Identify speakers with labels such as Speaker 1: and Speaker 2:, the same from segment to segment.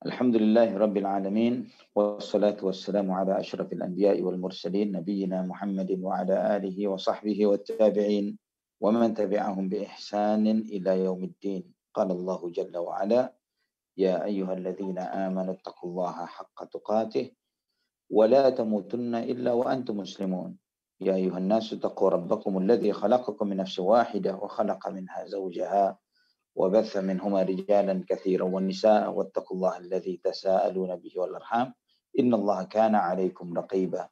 Speaker 1: Alhamdulillahi Rabbil Alamin. Wassalatu wassalamu ala ashrafil anbiya'i wal mursalin. Nabiyyina Muhammadin wa ala alihi wa sahbihi wa tabi'in. Wa man tabi'ahum bi ihsanin ila yaumiddin. Qala Allah Jalla wa ala. Ya ayyuhalladzina amanu taqullaha haqqa tuqatih. Wa la tamutunna illa wa antum muslimun. Ya ayyuhan nasu taqu rabbakum alladhi khalaqakum min nafsin wahidah wa khalaqa minha zawjaha. وبث منهما رجالا كثيرا والنساء واتقوا الله الذي تساءلون به والأرحام إن الله كان عليكم رقيبا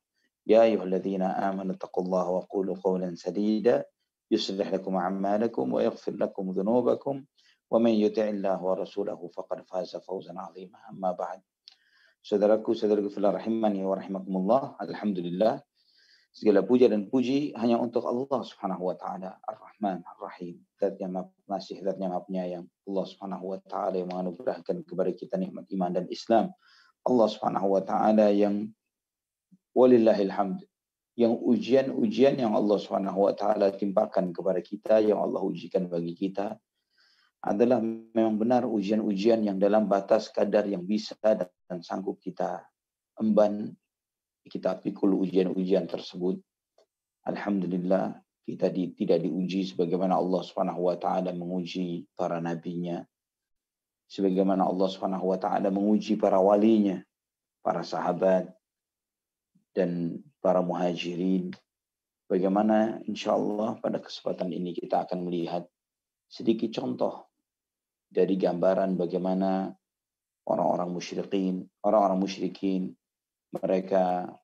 Speaker 1: يا أيها الذين آمنوا اتقوا الله وقولوا قولا سديدا يصلح لكم أعمالكم ويغفر لكم ذنوبكم ومن يطع الله ورسوله فقد فاز فوزا عظيما أما بعد. Saudaraku fillah rahimani wa rahimakumullah. Alhamdulillah, segala puja dan puji hanya untuk Allah Subhanahu wa taala, Ar-Rahman Ar-Rahim, Zat yang Maha Pengasih, Zat yang Maha Penyayang. Allah Subhanahu wa taala yang menganugerahkan kepada kita nikmat iman dan Islam. Allah Subhanahu wa taala yang walillahil hamd, yang ujian-ujian yang Allah Subhanahu wa taala timpakan kepada kita, yang Allah ujikan bagi kita adalah memang benar ujian-ujian yang dalam batas kadar yang bisa dan sanggup kita emban, kita pikul ujian-ujian tersebut. Alhamdulillah, kita tidak diuji sebagaimana Allah Subhanahu wa taala menguji para nabinya, sebagaimana Allah Subhanahu wa taala menguji para walinya, para sahabat dan para muhajirin. Bagaimana insyaallah pada kesempatan ini kita akan melihat sedikit contoh dari gambaran bagaimana orang-orang musyrikin mereka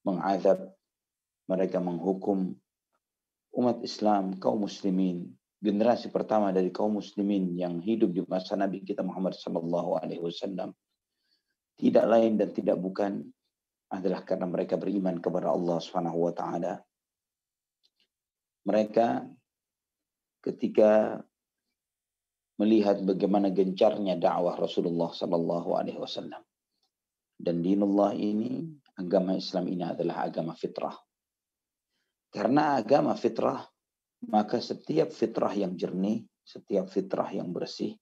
Speaker 1: mengazab, mereka menghukum umat Islam, kaum muslimin, generasi pertama dari kaum muslimin yang hidup di masa Nabi kita Muhammad sallallahu alaihi wasallam. Tidak lain dan tidak bukan adalah karena mereka beriman kepada Allah Subhanahu wa taala. Mereka ketika melihat bagaimana gencarnya dakwah Rasulullah sallallahu alaihi wasallam, dan dinullah ini, agama Islam ini adalah agama fitrah. Karena agama fitrah, maka setiap fitrah yang jernih, setiap fitrah yang bersih,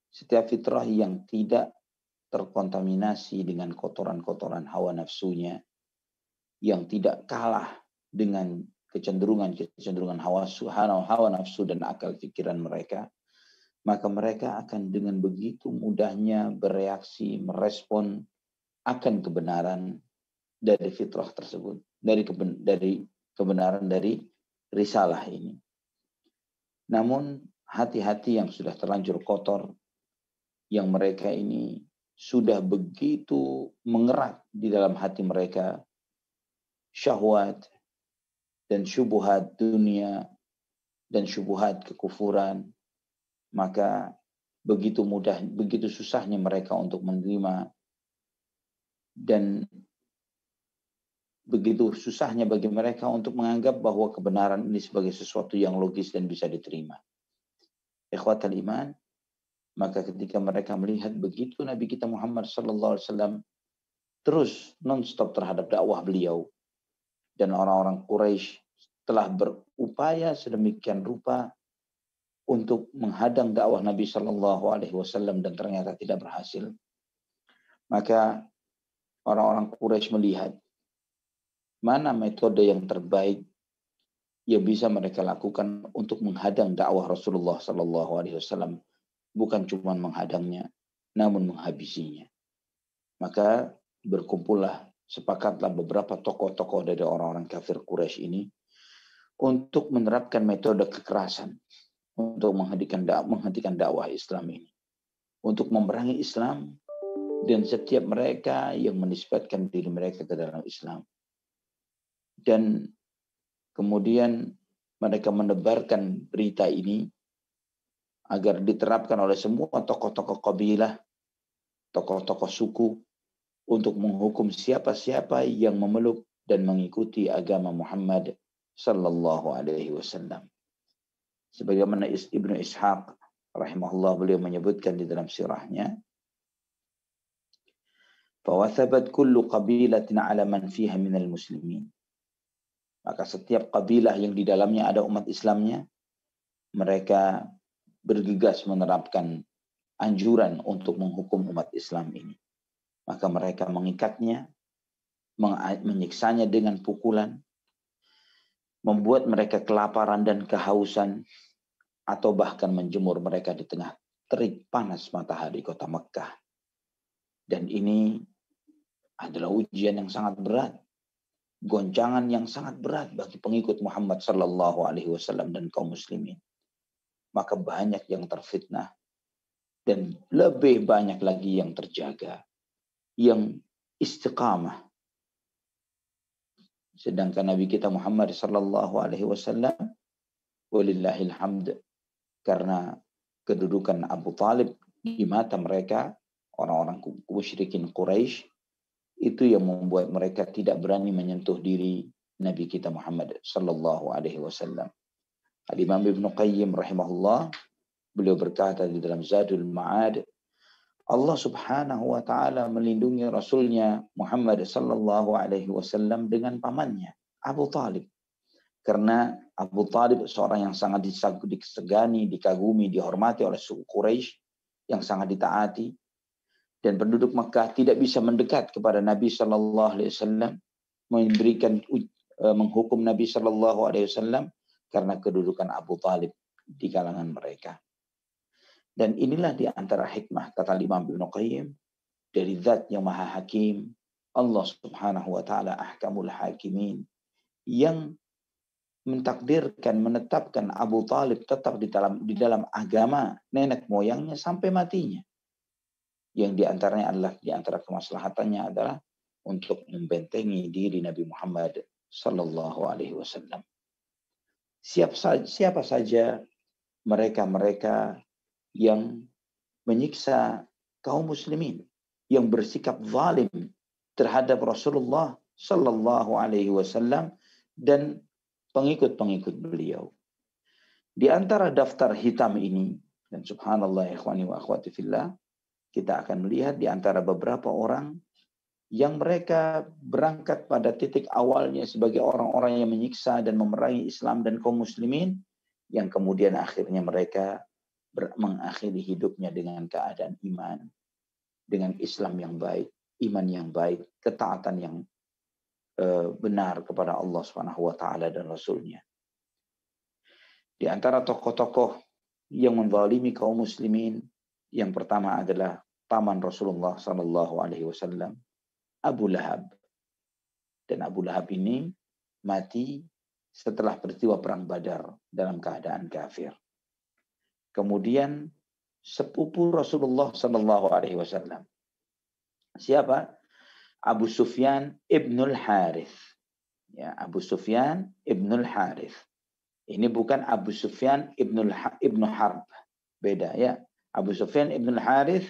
Speaker 1: setiap fitrah yang tidak terkontaminasi dengan kotoran-kotoran hawa nafsunya, yang tidak kalah dengan kecenderungan hawa nafsu dan akal pikiran mereka, maka mereka akan dengan begitu mudahnya bereaksi, merespon akan kebenaran dari fitrah tersebut, dari kebenaran dari risalah ini. Namun hati-hati yang sudah terlanjur kotor, yang mereka ini sudah begitu mengerat di dalam hati mereka syahwat dan syubhat dunia dan syubhat kekufuran, maka begitu susahnya mereka untuk menerima, dan begitu susahnya bagi mereka untuk menganggap bahwa kebenaran ini sebagai sesuatu yang logis dan bisa diterima. Ikhwatal iman, maka ketika mereka melihat begitu Nabi kita Muhammad sallallahu alaihi wasallam terus non-stop terhadap dakwah beliau, dan orang-orang Quraisy telah berupaya sedemikian rupa untuk menghadang dakwah Nabi sallallahu alaihi wasallam dan ternyata tidak berhasil, maka orang-orang Quraisy melihat mana metode yang terbaik yang bisa mereka lakukan untuk menghadang dakwah Rasulullah sallallahu alaihi wasallam, bukan cuma menghadangnya, namun menghabisinya. Maka sepakatlah beberapa tokoh-tokoh dari orang-orang kafir Quraisy ini untuk menerapkan metode kekerasan untuk menghentikan dakwah Islam ini, untuk memerangi Islam dan setiap mereka yang menisbatkan diri mereka ke dalam Islam. Dan kemudian mereka menebarkan berita ini agar diterapkan oleh semua tokoh-tokoh kabilah, tokoh-tokoh suku, untuk menghukum siapa-siapa yang memeluk dan mengikuti agama Muhammad sallallahu alaihi wasallam. Sebagaimana Ibnu Ishaq rahimahullah, beliau menyebutkan di dalam sirahnya, فَوَثَبَتْ كُلُّ قَبِيلَةٍ عَلَى مَنْ فِيهَا مِنَ الْمُسْلِمِينَ. Maka setiap kabilah yang di dalamnya ada umat Islamnya, mereka bergegas menerapkan anjuran untuk menghukum umat Islam ini. Maka mereka mengikatnya, menyiksanya dengan pukulan, membuat mereka kelaparan dan kehausan, atau bahkan menjemur mereka di tengah terik panas matahari kota Mekkah. Dan ini adalah ujian yang sangat berat, goncangan yang sangat berat bagi pengikut Muhammad sallallahu alaihi wasallam dan kaum muslimin. Maka banyak yang terfitnah dan lebih banyak lagi yang terjaga, yang istiqamah. Sedangkan Nabi kita Muhammad sallallahu alaihi wasallam, walillahil hamd, karena kedudukan Abu Talib di mata mereka, orang-orang musyrikin Quraisy, itu yang membuat mereka tidak berani menyentuh diri Nabi kita Muhammad sallallahu alaihi wasallam. Al-Imam Ibnu Qayyim rahimahullah, beliau berkata di dalam Zadul Ma'ad, Allah Subhanahu wa taala melindungi Rasulnya Muhammad sallallahu alaihi wasallam dengan pamannya Abu Talib. Karena Abu Talib seorang yang sangat disegani, dikagumi, dihormati oleh suku Quraisy, yang sangat ditaati, dan penduduk Makkah tidak bisa mendekat kepada Nabi sallallahu alaihi wasallam, menghukum Nabi sallallahu alaihi wasallam karena kedudukan Abu Talib di kalangan mereka. Dan inilah di antara hikmah, kata Imam Ibnu Qayyim, dari Zat yang Maha Hakim, Allah Subhanahu wa taala ahkamul hakimin, yang mentakdirkan, menetapkan Abu Talib tetap di dalam agama nenek moyangnya sampai matinya. Yang diantaranya adalah, di antara kemaslahatannya adalah untuk membentengi diri Nabi Muhammad sallallahu alaihi wasallam. Siapa saja mereka-mereka yang menyiksa kaum muslimin, yang bersikap zalim terhadap Rasulullah sallallahu alaihi wasallam dan pengikut-pengikut beliau. Di antara daftar hitam ini, dan subhanallah ikhwani wa akhwati fillah, kita akan melihat di antara beberapa orang yang mereka berangkat pada titik awalnya sebagai orang-orang yang menyiksa dan memerangi Islam dan kaum muslimin, yang kemudian akhirnya mereka mengakhiri hidupnya dengan keadaan iman, dengan Islam yang baik, iman yang baik, ketaatan yang benar kepada Allah Subhanahu wa taala dan Rasulnya. Di antara tokoh-tokoh yang menzalimi kaum muslimin, yang pertama adalah paman Rasulullah sallallahu alaihi wasallam, Abu Lahab. Dan Abu Lahab ini mati setelah peristiwa perang Badar dalam keadaan kafir. Kemudian sepupu Rasulullah sallallahu alaihi wasallam. Siapa? Abu Sufyan ibnul Harith. Ya, Abu Sufyan ibnul Harith. Ini bukan Abu Sufyan ibnu Harb. Beda ya. Abu Sufyan ibnul Harith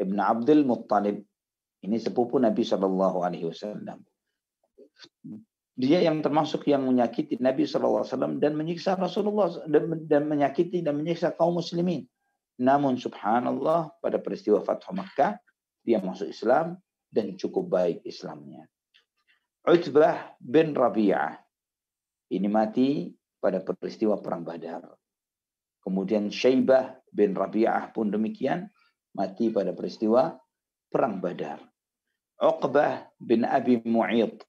Speaker 1: ibnu Abdul Muttalib. Ini sepupu Nabi sallallahu alaihi wasallam. Dia yang termasuk yang menyakiti Nabi sallallahu alaihi wasallam dan menyiksa Rasulullah, dan menyakiti dan menyiksa kaum muslimin. Namun subhanallah, pada peristiwa Fathu Makkah dia masuk Islam dan cukup baik Islamnya. Utbah bin Rabi'ah ini mati pada peristiwa perang Badar. Kemudian Syaibah bin Rabi'ah pun demikian, mati pada peristiwa perang Badar. Uqbah bin Abi Mu'id.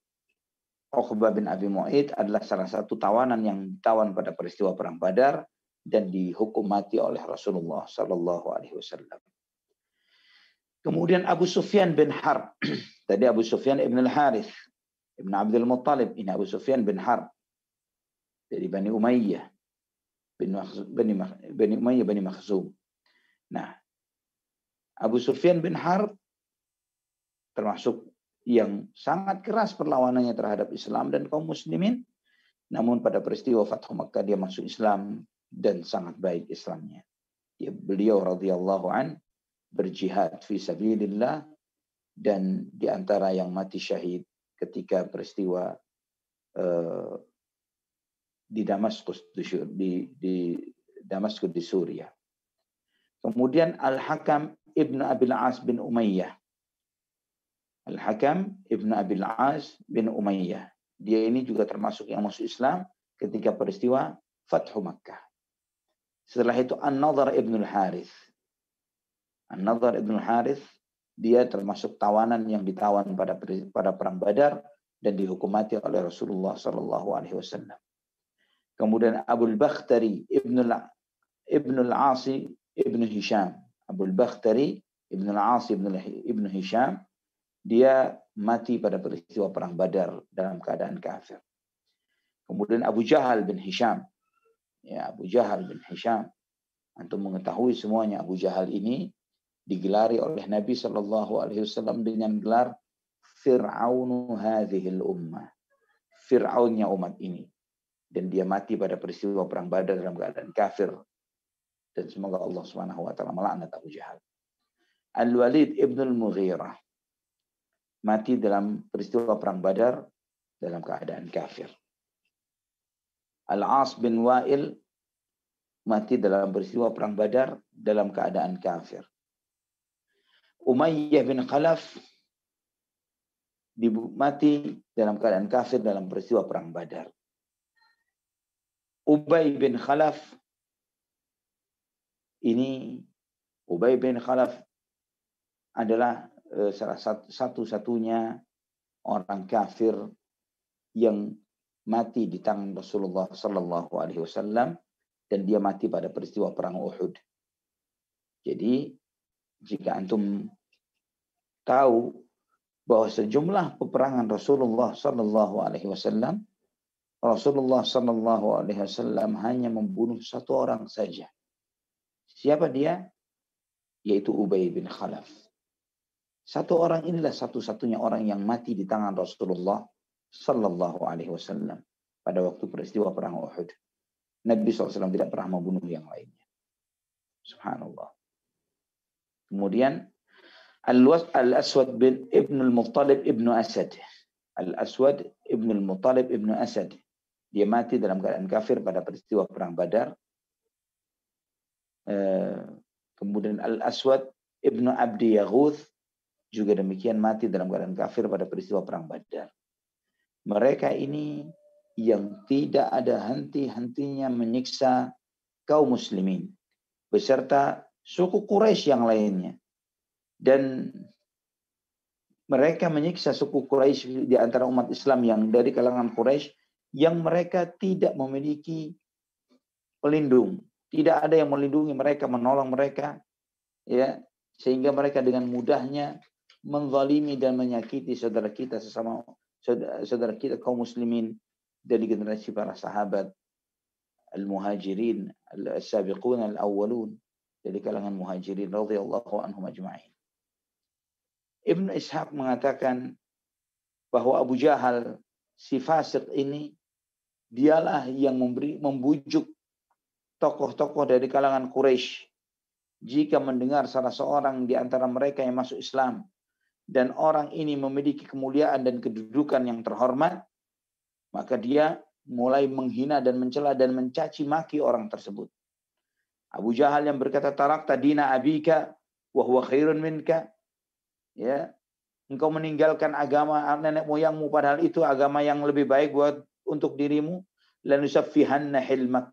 Speaker 1: Uqbah bin Abi Mu'id adalah salah satu tawanan yang ditawan pada peristiwa perang Badar dan dihukum mati oleh Rasulullah sallallahu alaihi wasallam. Kemudian Abu Sufyan bin Harb. Tadi Abu Sufyan ibn al-Harith ibn Abdul Muttalib. Ini Abu Sufyan bin Harb dari Bani Umayyah. Bani Umayyah Bani Makhzum. Nah, Abu Sufyan bin Harb termasuk yang sangat keras perlawanannya terhadap Islam dan kaum muslimin. Namun pada peristiwa Fathu Makkah dia masuk Islam dan sangat baik Islamnya. Beliau radhiyallahu an berjihad fi sabilillah dan di antara yang mati syahid ketika peristiwa di Damaskus di Damaskus di Suriah. Kemudian Al-Hakam ibn Abil As bin Umayyah. Al-Hakam ibn Abil As bin Umayyah. Dia ini juga termasuk yang masuk Islam ketika peristiwa Fathu Makkah. Setelah itu An-Nadhr ibn al-Harith. An-Nadhr ibn Harith, dia termasuk tawanan yang ditawan pada perang Badar dan dihukum mati oleh Rasulullah sallallahu alaihi wasallam. Kemudian Abul Bakhtari Ibnul Asi Ibnu Hisham. Abul Bakhtari Ibnul Asi Ibnu Hisham, dia mati pada peristiwa perang Badar dalam keadaan kafir. Kemudian Abu Jahal bin Hisham. Ya, Abu Jahal bin Hisham. Antum mengetahui semuanya, Abu Jahal ini digelari oleh Nabi sallallahu alaihi wasallam dengan gelar Fir'aunu hadhil ummah. Fir'aunnya umat ini. Dan dia mati pada peristiwa perang Badar dalam keadaan kafir. Dan semoga Allah Subhanahu wa taala melaknat Abu Jahal. Al-Walid ibn al-Mughirah mati dalam peristiwa perang Badar dalam keadaan kafir. Al-As bin Wa'il mati dalam peristiwa perang Badar dalam keadaan kafir. Umayyah bin Khalaf mati dalam keadaan kafir dalam peristiwa perang Badar. Ubay bin Khalaf adalah salah satu-satunya orang kafir yang mati di tangan Rasulullah sallallahu alaihi wasallam, dan dia mati pada peristiwa perang Uhud. Jadi jika antum tahu bahwa sejumlah peperangan Rasulullah sallallahu alaihi wasallam, Rasulullah sallallahu alaihi wasallam hanya membunuh satu orang saja. Siapa dia? Yaitu Ubay bin Khalaf. Satu orang inilah satu-satunya orang yang mati di tangan Rasulullah sallallahu alaihi wasallam pada waktu peristiwa perang Uhud. Nabi SAW tidak pernah membunuh yang lainnya. Subhanallah. Kemudian Al-Aswad bin Ibn al-Muttalib Ibn Asad. Al-Aswad Ibn al-Muttalib Ibn Asad. Dia mati dalam keadaan kafir pada peristiwa perang Badar. Kemudian Al-Aswad Ibn Abdi Yaghuth juga demikian mati dalam keadaan kafir pada peristiwa perang Badar. Mereka ini yang tidak ada henti-hentinya menyiksa kaum muslimin beserta suku Quraisy yang lainnya. Dan mereka menyiksa suku Quraisy di antara umat Islam yang dari kalangan Quraisy yang mereka tidak memiliki pelindung. Tidak ada yang melindungi mereka, menolong mereka, ya, sehingga mereka dengan mudahnya menzalimi dan menyakiti saudara kita sesama saudara kita kaum muslimin dari generasi para sahabat al-muhajirin al-sabiqun al-awwalun, dari kalangan muhajirin radhiyallahu anhum ajma'in. Ibn Ishaq mengatakan bahwa Abu Jahal, si fasik ini, dialah yang membujuk tokoh-tokoh dari kalangan Quraisy jika mendengar salah seorang di antara mereka yang masuk Islam dan orang ini memiliki kemuliaan dan kedudukan yang terhormat, maka dia mulai menghina dan mencela dan mencaci maki orang tersebut. Abu Jahal yang berkata, tarakta dina abika wa huwa khairun minka, ya, engkau meninggalkan agama nenek moyangmu padahal itu agama yang lebih baik untuk dirimu. Lanusaffihanna hilmak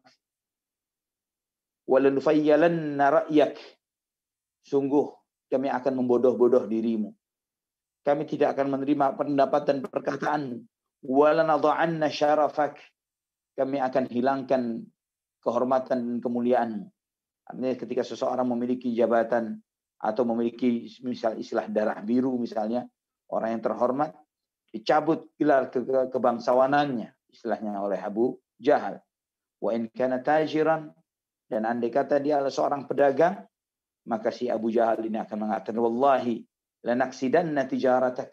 Speaker 1: walanufayyalanna ra'yak. Sungguh kami akan membodoh-bodoh dirimu. Kami tidak akan menerima pendapat dan perkataanmu. Walanadha'anna syarafak. Kami akan hilangkan kehormatan dan kemuliaanmu. Artinya ketika seseorang memiliki jabatan atau memiliki misal istilah darah biru misalnya, orang yang terhormat, dicabut gelar kebangsawanannya istilahnya oleh Abu Jahal. Wa in kana tajiran, dan andai kata dia adalah seorang pedagang, maka si Abu Jahal ini akan mengatakan, wallahi lanaksidanna tijaratak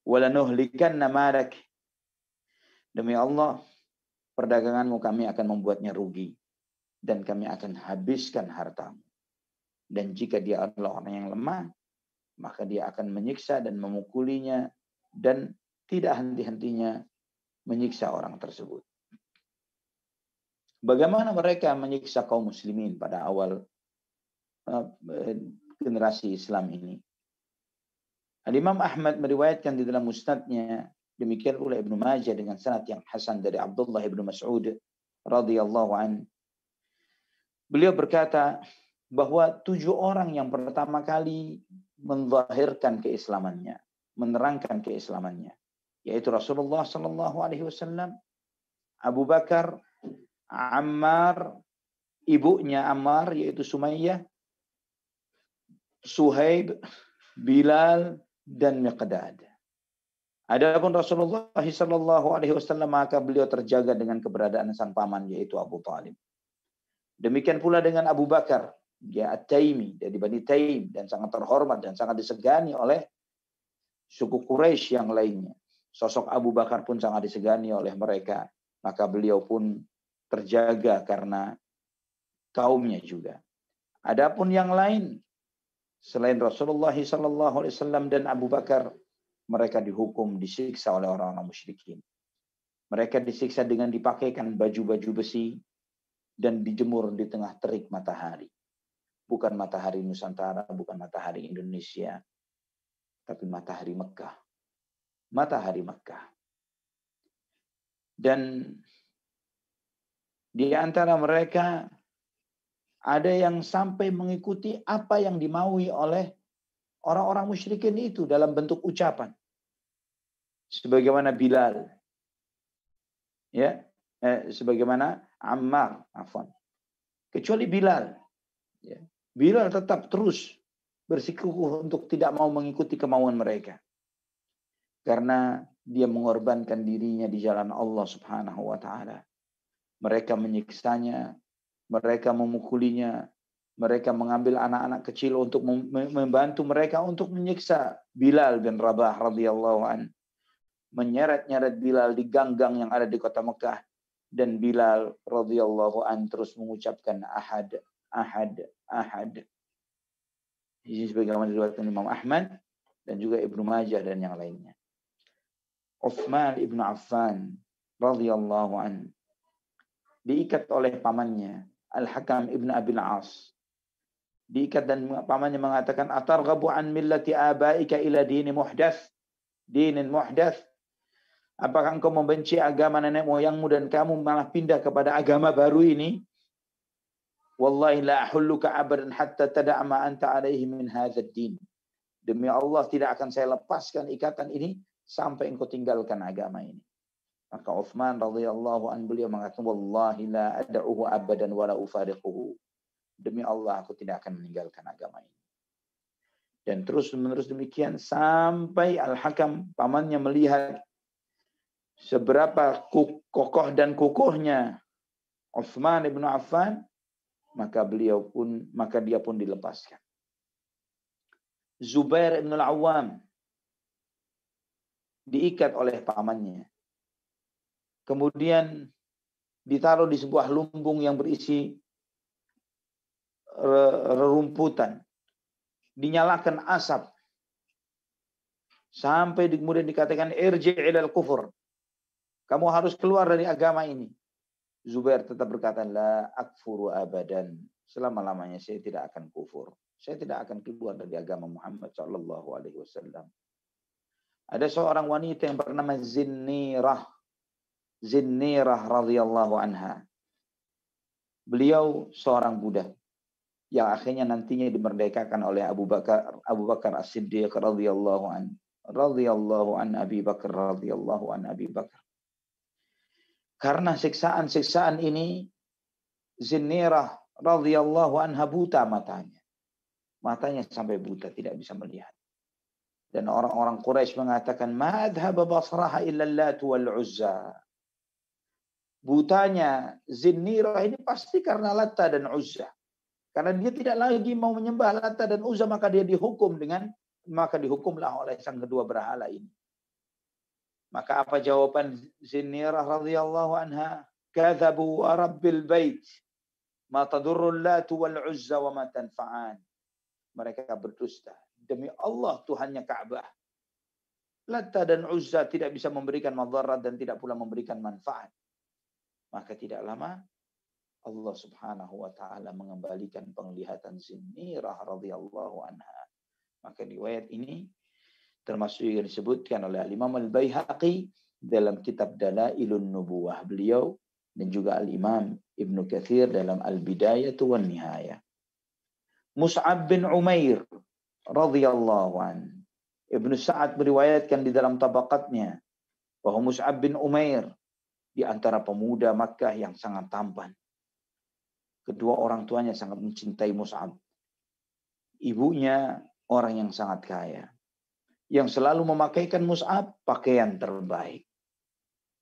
Speaker 1: wa lanuhlikanna malak. Demi Allah, perdaganganmu kami akan membuatnya rugi dan kami akan habiskan hartamu. Dan jika dia adalah orang yang lemah, maka dia akan menyiksa dan memukulinya dan tidak henti-hentinya menyiksa orang tersebut. Bagaimana mereka menyiksa kaum muslimin pada awal generasi Islam ini? Al-Imam Ahmad meriwayatkan di dalam musnadnya, demikian pula Ibnu Majah dengan sanad yang hasan dari Abdullah ibn Mas'ud radhiyallahu an. Beliau berkata bahwa 7 orang yang pertama kali menzahirkan keislamannya, menerangkan keislamannya, yaitu Rasulullah sallallahu alaihi wasallam, Abu Bakar, Ammar, ibunya Ammar yaitu Sumayyah, Suhaib, Bilal, dan Miqdad. Adapun Rasulullah sallallahu alaihi wasallam, maka beliau terjaga dengan keberadaan sang paman yaitu Abu Talib. Demikian pula dengan Abu Bakar, dia At-Taimi dari Bani Taim dan sangat terhormat dan sangat disegani oleh suku Quraisy yang lainnya. Sosok Abu Bakar pun sangat disegani oleh mereka, maka beliau pun terjaga karena kaumnya juga. Adapun yang lain selain Rasulullah sallallahu alaihi wasallam dan Abu Bakar, mereka dihukum, disiksa oleh orang-orang musyrikin. Mereka disiksa dengan dipakaikan baju-baju besi dan dijemur di tengah terik matahari. Bukan matahari Nusantara, bukan matahari Indonesia, tapi matahari Mekah. Matahari Mekah. Dan di antara mereka ada yang sampai mengikuti apa yang dimaui oleh orang-orang musyrikin itu dalam bentuk ucapan. Sebagaimana Bilal. Ya, sebagaimana Ammar, afwan. Kecuali Bilal. Ya. Bilal tetap terus bersikukuh untuk tidak mau mengikuti kemauan mereka. Karena dia mengorbankan dirinya di jalan Allah Subhanahu wa taala. Mereka menyiksanya, mereka memukulinya, mereka mengambil anak-anak kecil untuk membantu mereka untuk menyiksa Bilal bin Rabah radhiyallahu an. Menyeret-nyeret Bilal di gang-gang yang ada di kota Mekah, dan Bilal radhiyallahu an terus mengucapkan ahad, ahad, ahad. Ini sebagaimana diriwayatkan Imam Ahmad dan juga Ibnu Majah dan yang lainnya. Utsman ibn Affan radhiyallahu an diikat oleh pamannya Al-Hakam ibn Abil As. Diikat dan pamannya mengatakan, atarghabu an millati abaika ila dini muhdath, dinin muhdath. Apakah engkau membenci agama nenek moyangmu dan kamu malah pindah kepada agama baru ini? Wallahi la ahulluka abadan hatta tada'a ma anta alaihi min hadzal din. Demi Allah tidak akan saya lepaskan ikatan ini sampai engkau tinggalkan agama ini. Maka Utsman radhiyallahu an beliau mengatakan, wallahi la ad'uhu abadan wa la ufariquhu. Demi Allah aku tidak akan meninggalkan agama ini. Dan terus menerus demikian sampai Al-Hakam pamannya melihat seberapa kokoh dan kukuhnya Utsman ibn Affan, maka dia pun dilepaskan. Zubair ibn al-Awwam diikat oleh pamannya. Kemudian ditaruh di sebuah lumbung yang berisi rerumputan. Dinyalakan asap. Sampai kemudian dikatakan irji' ilal kufur. Kamu harus keluar dari agama ini. Zubair tetap berkata, la akfuru abadan. Selama-lamanya saya tidak akan kufur. Saya tidak akan keluar dari agama Muhammad sallallahu alaihi wasallam. Ada seorang wanita yang bernama Zinnirah radhiyallahu anha. Beliau seorang budak yang akhirnya nantinya dimerdekakan oleh Abu Bakar As-Siddiq radhiyallahu an Abi Bakar radhiyallahu an Abi Bakar. Karena siksaan-siksaan ini, Zinnirah radhiyallahu anha buta matanya. Matanya sampai buta, tidak bisa melihat. Dan orang-orang Quraisy mengatakan, ma adhaba basraha illa Lat wal Uzza. Butanya Zinnirah ini pasti karena Latta dan Uzza. Karena dia tidak lagi mau menyembah Latta dan Uzza, maka dihukumlah oleh sang kedua berhala ini. Maka apa jawaban Zinnirah radhiyallahu anha? Kadzabu wa rabbil bait. Ma tadurru Lat wal Uzza wa ma tanfa'an. Mereka berdusta. Demi Allah Tuhannya Ka'bah. Latta dan Uzza tidak bisa memberikan madarat dan tidak pula memberikan manfaat. Maka tidak lama Allah Subhanahu wa taala mengembalikan penglihatan Zinnirah radhiyallahu anha. Maka riwayat ini termasuk yang disebutkan oleh Imam Al-Baihaqi dalam kitab Dalailun Nubuwah beliau, dan juga Al-Imam Ibnu Katsir dalam Al-Bidayah wan Nihayah. Mus'ab bin Umair radhiyallahu an. Ibnu Sa'ad meriwayatkan di dalam tabaqatnya bahwa Mus'ab bin Umair di antara pemuda Makkah yang sangat tampan. Kedua orang tuanya sangat mencintai Mus'ab. Ibunya orang yang sangat kaya, yang selalu memakaikan Mus'ab pakaian terbaik.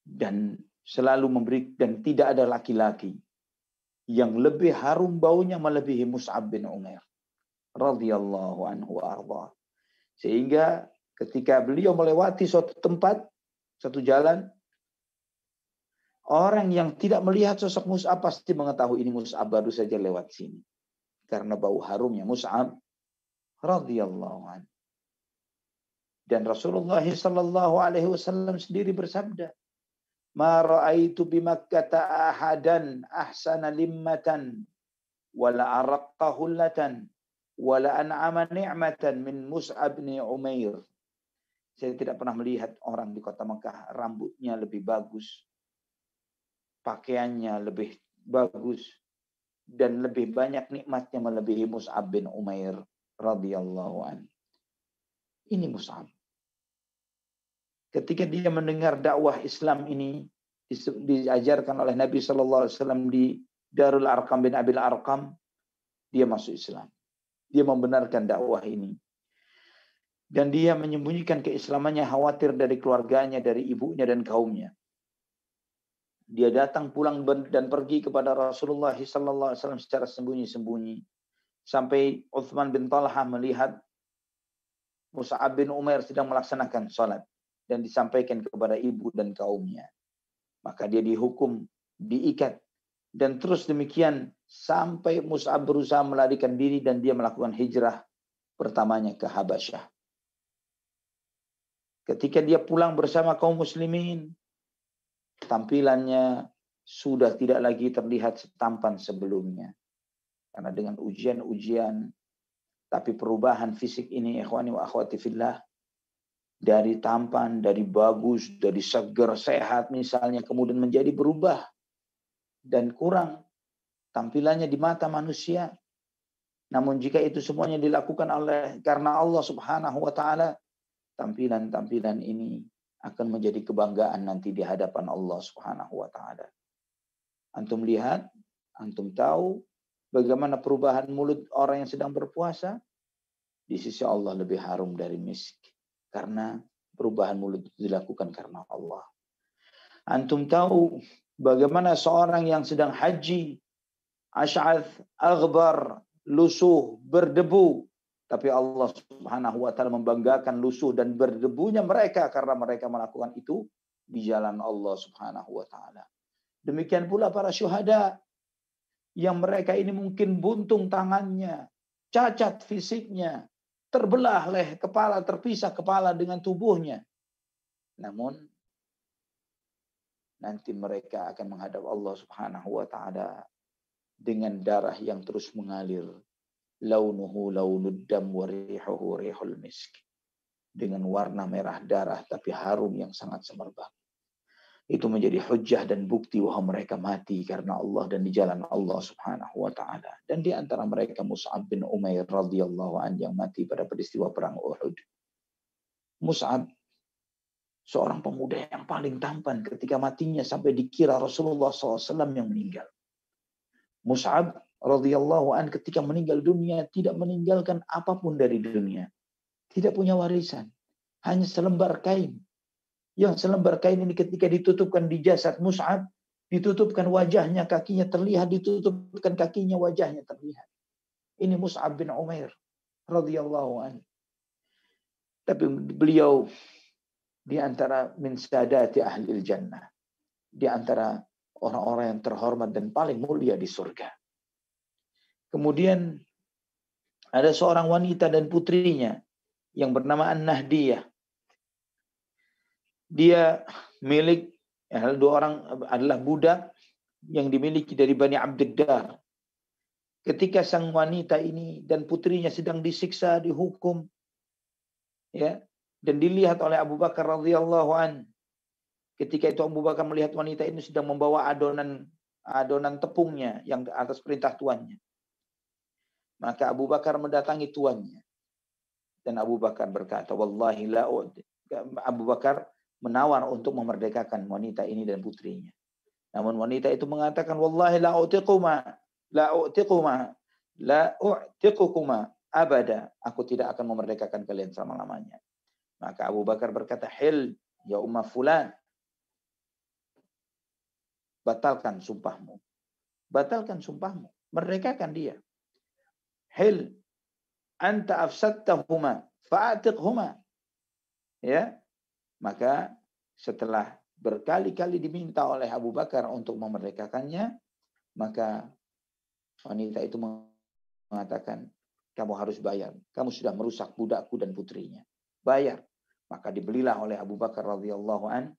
Speaker 1: Dan selalu memberi, dan tidak ada laki-laki yang lebih harum baunya melebihi Mus'ab bin Umair radhiyallahu anhu wa arda. Sehingga ketika beliau melewati suatu tempat, satu jalan, orang yang tidak melihat sosok Mus'ab pasti mengetahui ini Mus'ab baru saja lewat sini. Karena bau harumnya Mus'ab radhiyallahu anhu. Dan Rasulullah sallallahu alaihi wasallam sendiri bersabda, "Ma ra'aitu bi Makkah ahadan ahsana limmatan wala araqqa hullatan wala an'ama ni'matan min Mus'ab bin Umair." Saya tidak pernah melihat orang di kota Mekah rambutnya lebih bagus, pakaiannya lebih bagus, dan lebih banyak nikmatnya melebihi Mus'ab bin Umair radhiyallahu anhu. Ini Mus'ab. Ketika dia mendengar dakwah Islam ini diajarkan oleh Nabi SAW di Darul Arqam bin Abil Arqam, dia masuk Islam. Dia membenarkan dakwah ini. Dan dia menyembunyikan keislamannya, khawatir dari keluarganya, dari ibunya dan kaumnya. Dia datang pulang dan pergi kepada Rasulullah SAW secara sembunyi-sembunyi. Sampai Uthman bin Talha melihat Mus'ab bin Umair sedang melaksanakan sholat. Dan disampaikan kepada ibu dan kaumnya. Maka dia dihukum, diikat. Dan terus demikian sampai Mus'ab berusaha melarikan diri dan dia melakukan hijrah pertamanya ke Habasyah. Ketika dia pulang bersama kaum muslimin, tampilannya sudah tidak lagi terlihat setampan sebelumnya. Karena dengan ujian-ujian, tapi perubahan fisik ini, ikhwani wa akhwati fillah, dari tampan, dari bagus, dari segar, sehat misalnya, kemudian menjadi berubah dan kurang tampilannya di mata manusia. Namun jika itu semuanya dilakukan karena Allah Subhanahu wa taala, tampilan-tampilan ini akan menjadi kebanggaan nanti di hadapan Allah Subhanahu wa taala. Antum lihat, antum tahu bagaimana perubahan mulut orang yang sedang berpuasa di sisi Allah lebih harum dari misk. Karena perubahan mulut itu dilakukan karena Allah. Antum tahu bagaimana seorang yang sedang haji, asy'ath, aghbar, lusuh, berdebu, tapi Allah Subhanahu wa taala membanggakan lusuh dan berdebunya mereka karena mereka melakukan itu di jalan Allah Subhanahu wa taala. Demikian pula para syuhada yang mereka ini mungkin buntung tangannya, cacat fisiknya, terbelah kepala, terpisah kepala dengan tubuhnya. Namun nanti mereka akan menghadap Allah Subhanahu wa taala dengan darah yang terus mengalir. Launuhu launud dam wa rihuhu rihul misk. Dengan warna merah darah tapi harum yang sangat semerbak. Itu menjadi hujjah dan bukti bahwa mereka mati karena Allah dan di jalan Allah Subhanahu wa taala. Dan di antara mereka Mus'ab bin Umair radhiyallahu anhu yang mati pada peristiwa perang Uhud. Mus'ab seorang pemuda yang paling tampan, ketika matinya sampai dikira Rasulullah SAW yang meninggal. Mus'ab radhiyallahu anhu ketika meninggal dunia tidak meninggalkan apapun dari dunia. Tidak punya warisan. Hanya selembar kain. Yang selembar kain ini ketika ditutupkan di jasad Mus'ab, ditutupkan wajahnya, kakinya terlihat, ditutupkan kakinya, wajahnya terlihat. Ini Mus'ab bin Umair radhiyallahu anhu. Tapi beliau di antara min sadati ahlil jannah. Di antara orang-orang yang terhormat dan paling mulia di surga. Kemudian ada seorang wanita dan putrinya yang bernama An-Nahdiyah. Dia milik, dua orang adalah budak yang dimiliki dari Bani Abdiddar. Ketika sang wanita ini dan putrinya sedang disiksa, dihukum, ya, dan dilihat oleh Abu Bakar radhiyallahu an. Ketika itu Abu Bakar melihat wanita ini sedang membawa adonan tepungnya yang atas perintah tuannya. Maka Abu Bakar mendatangi tuannya. Dan Abu Bakar berkata, wallahi la u'ti. Abu Bakar menawar untuk memerdekakan wanita ini dan putrinya. Namun wanita itu mengatakan, wallahi la u'tiquma, la u'tiquma, la u'tiqukuma abada. Aku tidak akan memerdekakan kalian selama-lamanya. Maka Abu Bakar berkata, hil ya Umma Fulan, batalkan sumpahmu. Batalkan sumpahmu. Merdekakan dia. Hil anta afsadtahuma fa'atiqhuma. Ya. Maka setelah berkali-kali diminta oleh Abu Bakar untuk memerdekakannya, maka wanita itu mengatakan, kamu harus bayar. Kamu sudah merusak budakku dan putrinya. Bayar. Maka dibelilah oleh Abu Bakar radhiyallahu an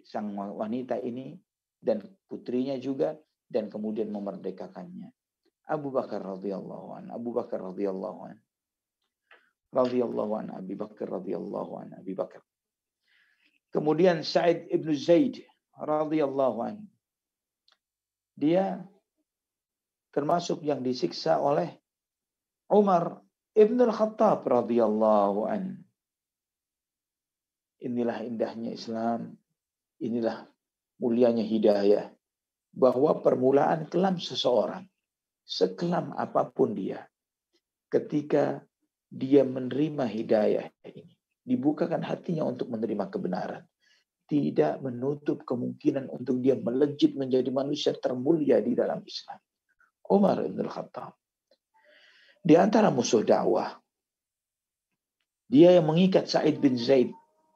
Speaker 1: sang wanita ini dan putrinya juga, dan kemudian memerdekakannya. Abu Bakar radhiyallahu an, Abu Bakar radhiyallahu an, radhiyallahu an, Abu Bakar radhiyallahu an, Abu Bakar. Kemudian Sa'id ibn Zaid radhiyallahu an, dia termasuk yang disiksa oleh Umar ibn al-Khattab radhiyallahu an. Inilah indahnya Islam, inilah mulianya hidayah, bahwa permulaan kelam seseorang, sekelam apapun dia, ketika dia menerima hidayah ini, dibukakan hatinya untuk menerima kebenaran, tidak menutup kemungkinan untuk dia melejit menjadi manusia termulia di dalam Islam. Umar ibn al-Khattab, di antara musuh dakwah, dia yang mengikat Sa'id bin Zaid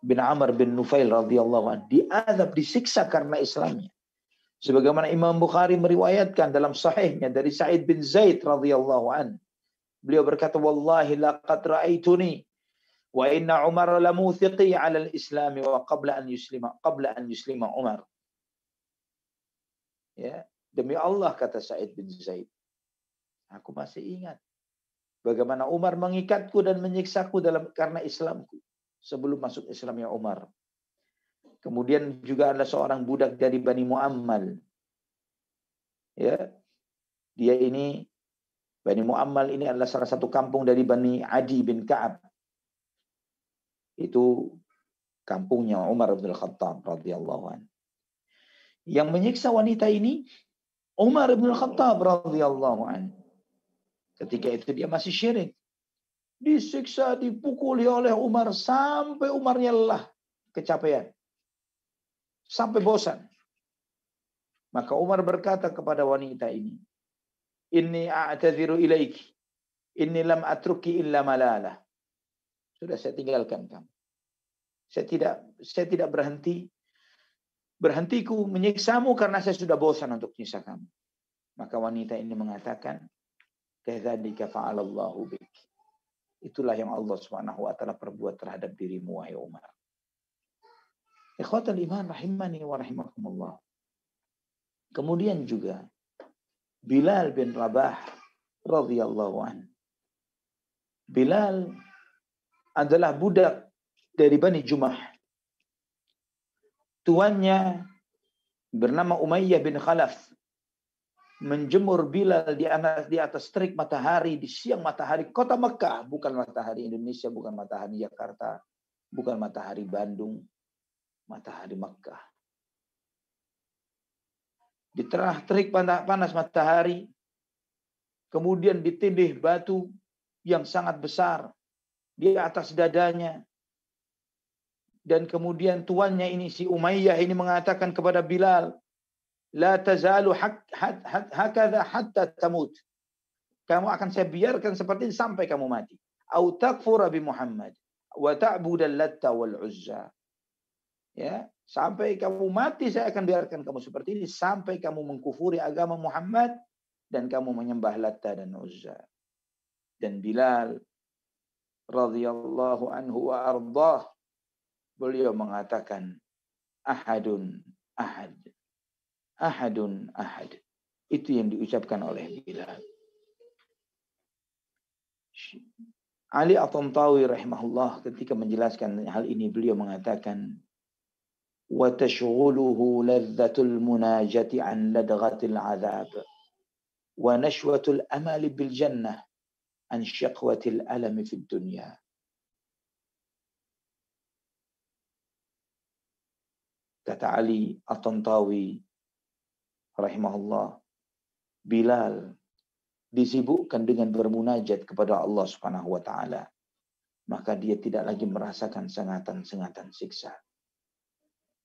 Speaker 1: bin Amr bin Nufail radhiyallahu anhu, diazab, disiksa karena Islamnya. Sebagaimana Imam Bukhari meriwayatkan dalam sahihnya dari Sa'id bin Zaid radhiyallahu anhu, beliau berkata, wallahi laqad ra'aituni wa inna Umar lamuthiqi 'ala al-islam wa qabla an yuslima Umar. Ya, demi Allah, kata Sa'id bin Zaid, aku masih ingat bagaimana Umar mengikatku dan menyiksaku karena Islamku sebelum masuk Islamnya Umar. Kemudian juga ada seorang budak dari Bani Mu'ammal. Ya, dia ini, Bani Mu'ammal ini adalah salah satu kampung dari Bani Adi bin Ka'ab. Itu kampungnya Umar bin Khattab radhiyallahu anhu. Yang menyiksa wanita ini Umar bin Khattab radhiyallahu anhu. Ketika itu dia masih syirik. Disiksa, dipukuli oleh Umar sampai Umarnya lelah, kecapean, sampai bosan. Maka Umar berkata kepada wanita ini, inni a'tadziru ilaiki, inni lam atruki illa malalah. Sudah, saya tinggalkan kamu. Saya tidak berhentiku menyiksamu karena saya sudah bosan untuk menyiksa kamu. Maka wanita ini mengatakan, kadzalika fa'alallahu bik. Itulah yang Allah Subhanahu wa taala perbuat terhadap dirimu, wahai Umar. Ikhwatal iman rahimani wa rahimakumullah. Kemudian juga Bilal bin Rabah radhiyallahu anhu. Bilal adalah budak dari Bani Jumah. Tuannya bernama Umayyah bin Khalaf menjemur Bilal di atas terik matahari, di siang matahari kota Mekah, bukan matahari Indonesia, bukan matahari Jakarta, bukan matahari Bandung, matahari Mekah. Di tengah terik panas matahari, kemudian ditindih batu yang sangat besar di atas dadanya. Dan kemudian tuannya ini, si Umayyah ini, mengatakan kepada Bilal, la tazalu hakadha hatta tamut. Kamu akan saya biarkan seperti ini sampai kamu mati. Au takfura bi Muhammad wa ta'budal Latta wal Uzza. Ya, sampai kamu mati saya akan biarkan kamu seperti ini sampai kamu mengkufuri agama Muhammad dan kamu menyembah Latta dan Uzza. Dan Bilal radhiyallahu anhu wa ardah, beliau mengatakan, ahadun ahad. Ahadun ahad. Itu yang diucapkan oleh Bilal. Ali At-Tantawi rahimahullah ketika menjelaskan hal ini, beliau mengatakan, wa tashghuluhu ladzatul munajati an ladghatil azab wa nashwatul amali bil jannah an syaqwatil alami fid dunya. Kata Ali At-Tantawi rahimahullah, Bilal disibukkan dengan bermunajat kepada Allah Subhanahu wa taala, maka dia tidak lagi merasakan sengatan-sengatan siksa.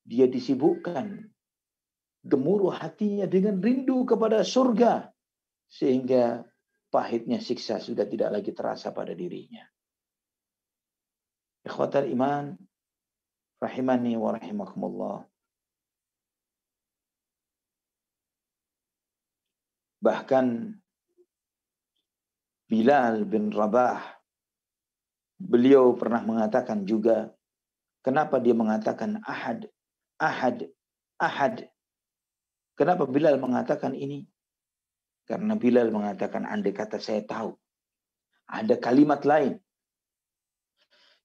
Speaker 1: Dia disibukkan gemuruh hatinya dengan rindu kepada surga, sehingga pahitnya siksa sudah tidak lagi terasa pada dirinya. Ikhwatal iman rahimani wa rahimakumullah. Bahkan Bilal bin Rabah, beliau pernah mengatakan juga, kenapa dia mengatakan ahad, ahad, ahad. Kenapa Bilal mengatakan ini? Karena Bilal mengatakan, andai kata saya tahu ada kalimat lain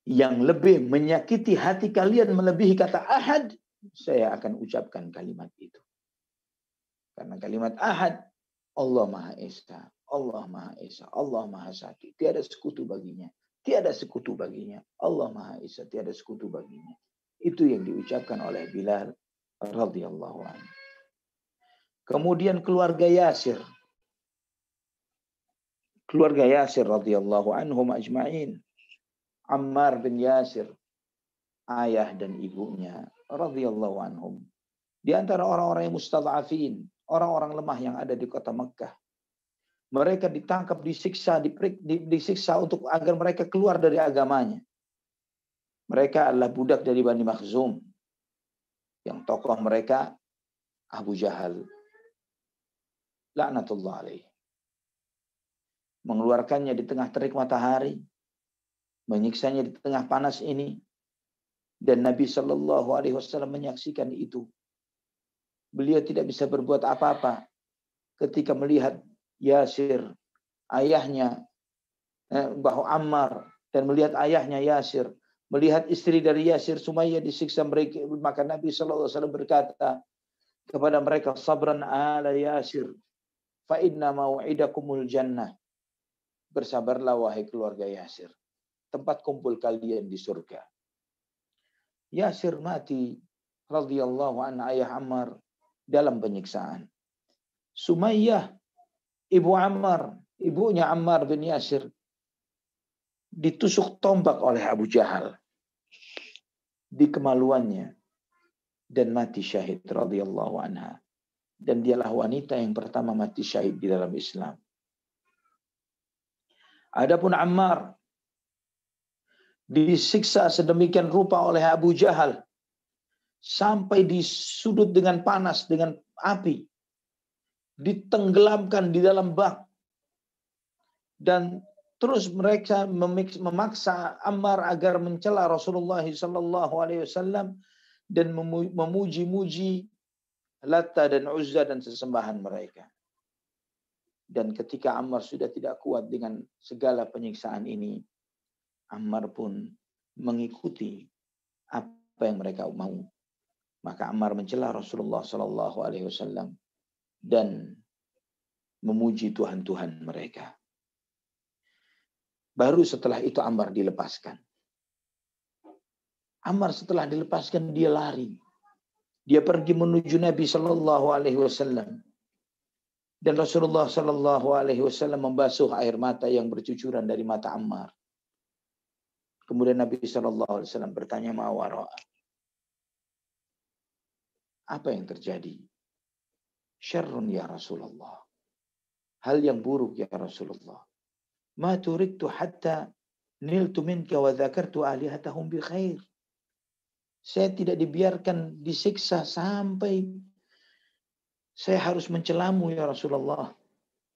Speaker 1: yang lebih menyakiti hati kalian melebihi kata ahad, saya akan ucapkan kalimat itu. Karena kalimat ahad, Allah Maha Esa, Allah Maha Esa, Allah Maha Satu, tiada sekutu baginya, tiada sekutu baginya. Allah Maha Esa, tiada sekutu baginya. Itu yang diucapkan oleh Bilal radhiyallahu anhu. Kemudian keluarga Yasir. Keluarga Yasir radhiyallahu anhum ajma'in. Ammar bin Yasir, ayah dan ibunya radhiyallahu anhum. Di antara orang-orang yang mustadhafin, orang-orang lemah yang ada di kota Mekkah. Mereka ditangkap, disiksa, disiksa untuk agar mereka keluar dari agamanya. Mereka adalah budak dari Bani Makhzum. Yang tokoh mereka Abu Jahal. Laknatullah alaih. Mengeluarkannya di tengah terik matahari. Menyiksanya di tengah panas ini. Dan Nabi SAW menyaksikan itu. Beliau tidak bisa berbuat apa-apa ketika melihat Yasir, ayahnya, bahwa Ammar, dan melihat ayahnya Yasir, melihat istri dari Yasir, Sumayyah disiksa mereka. Maka Nabi SAW berkata kepada mereka, sabran ala Yasir, fa inna mau'idakumul jannah. Bersabarlah wahai keluarga Yasir, tempat kumpul kalian di surga. Yasir mati radhiyallahu anha, ayah Ammar, dalam penyiksaan. Sumayyah, ibu Ammar, ibunya Ammar bin Yasir, ditusuk tombak oleh Abu Jahal di kemaluannya dan mati syahid radhiyallahu anha. Dan dialah wanita yang pertama mati syahid di dalam Islam. Adapun Ammar disiksa sedemikian rupa oleh Abu Jahal sampai disudut dengan panas, dengan api, ditenggelamkan di dalam bak, dan terus mereka memaksa Ammar agar mencela Rasulullah SAW dan memuji-muji Latta dan Uzza dan sesembahan mereka. Dan ketika Ammar sudah tidak kuat dengan segala penyiksaan ini, Ammar pun mengikuti apa yang mereka mau. Maka Ammar mencela Rasulullah SAW dan memuji Tuhan-Tuhan mereka. Baru setelah itu Ammar dilepaskan. Ammar setelah dilepaskan dia lari. Dia pergi menuju Nabi SAW. Dan Rasulullah SAW membasuh air mata yang bercucuran dari mata Ammar. Kemudian Nabi SAW bertanya, ma wara'a. Apa yang terjadi? Syarrun ya Rasulullah. Hal yang buruk ya Rasulullah. Ma turidtu hatta niltu minka wa dzakartu alihatahum bi khair. Saya tidak dibiarkan disiksa sampai saya harus mencelamu ya Rasulullah.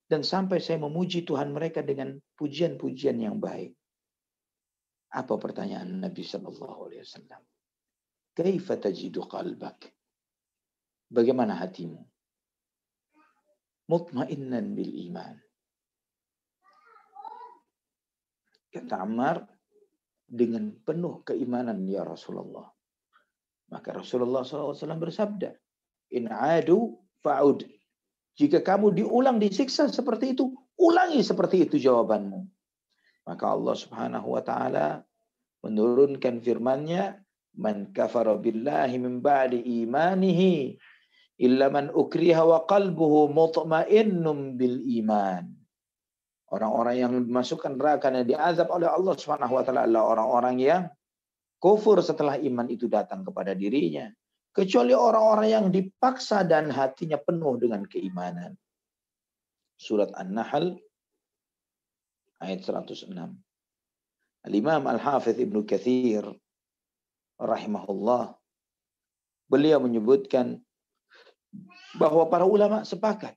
Speaker 1: Dan sampai saya memuji Tuhan mereka dengan pujian-pujian yang baik. Apa pertanyaan Nabi SAW? Kaifa tajidu qalbak? Bagaimana hatimu? Mutmainnan bil iman. Kata Ammar, dengan penuh keimanan ya Rasulullah. Maka Rasulullah SAW bersabda, in adu fa'ud. Jika kamu diulang disiksa seperti itu, ulangi seperti itu jawabanmu. Maka Allah Subhanahu wa taala menurunkan firman-Nya, "Man kafara billahi min ba'di imanihi illa man ukriha wa qalbuhu mutmainnun bil iman." Orang-orang yang dimasukkan neraka dan diazab oleh Allah Subhanahu wa taala adalah orang-orang yang kufur setelah iman itu datang kepada dirinya, kecuali orang-orang yang dipaksa dan hatinya penuh dengan keimanan. Surat An-Nahl ayat 106. Al-Imam Al-Hafidh Ibnu Katsir rahimahullah, beliau menyebutkan bahwa para ulama sepakat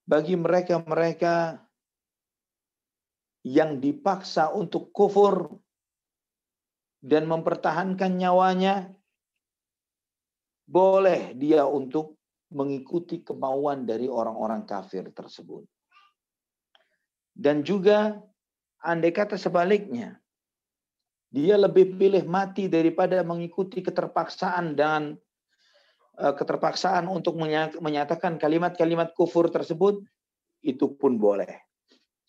Speaker 1: bagi mereka-mereka yang dipaksa untuk kufur dan mempertahankan nyawanya, boleh dia untuk mengikuti kemauan dari orang-orang kafir tersebut. Dan juga andai kata sebaliknya, dia lebih pilih mati daripada mengikuti keterpaksaan dan keterpaksaan untuk menyatakan kalimat-kalimat kufur tersebut, itu pun boleh.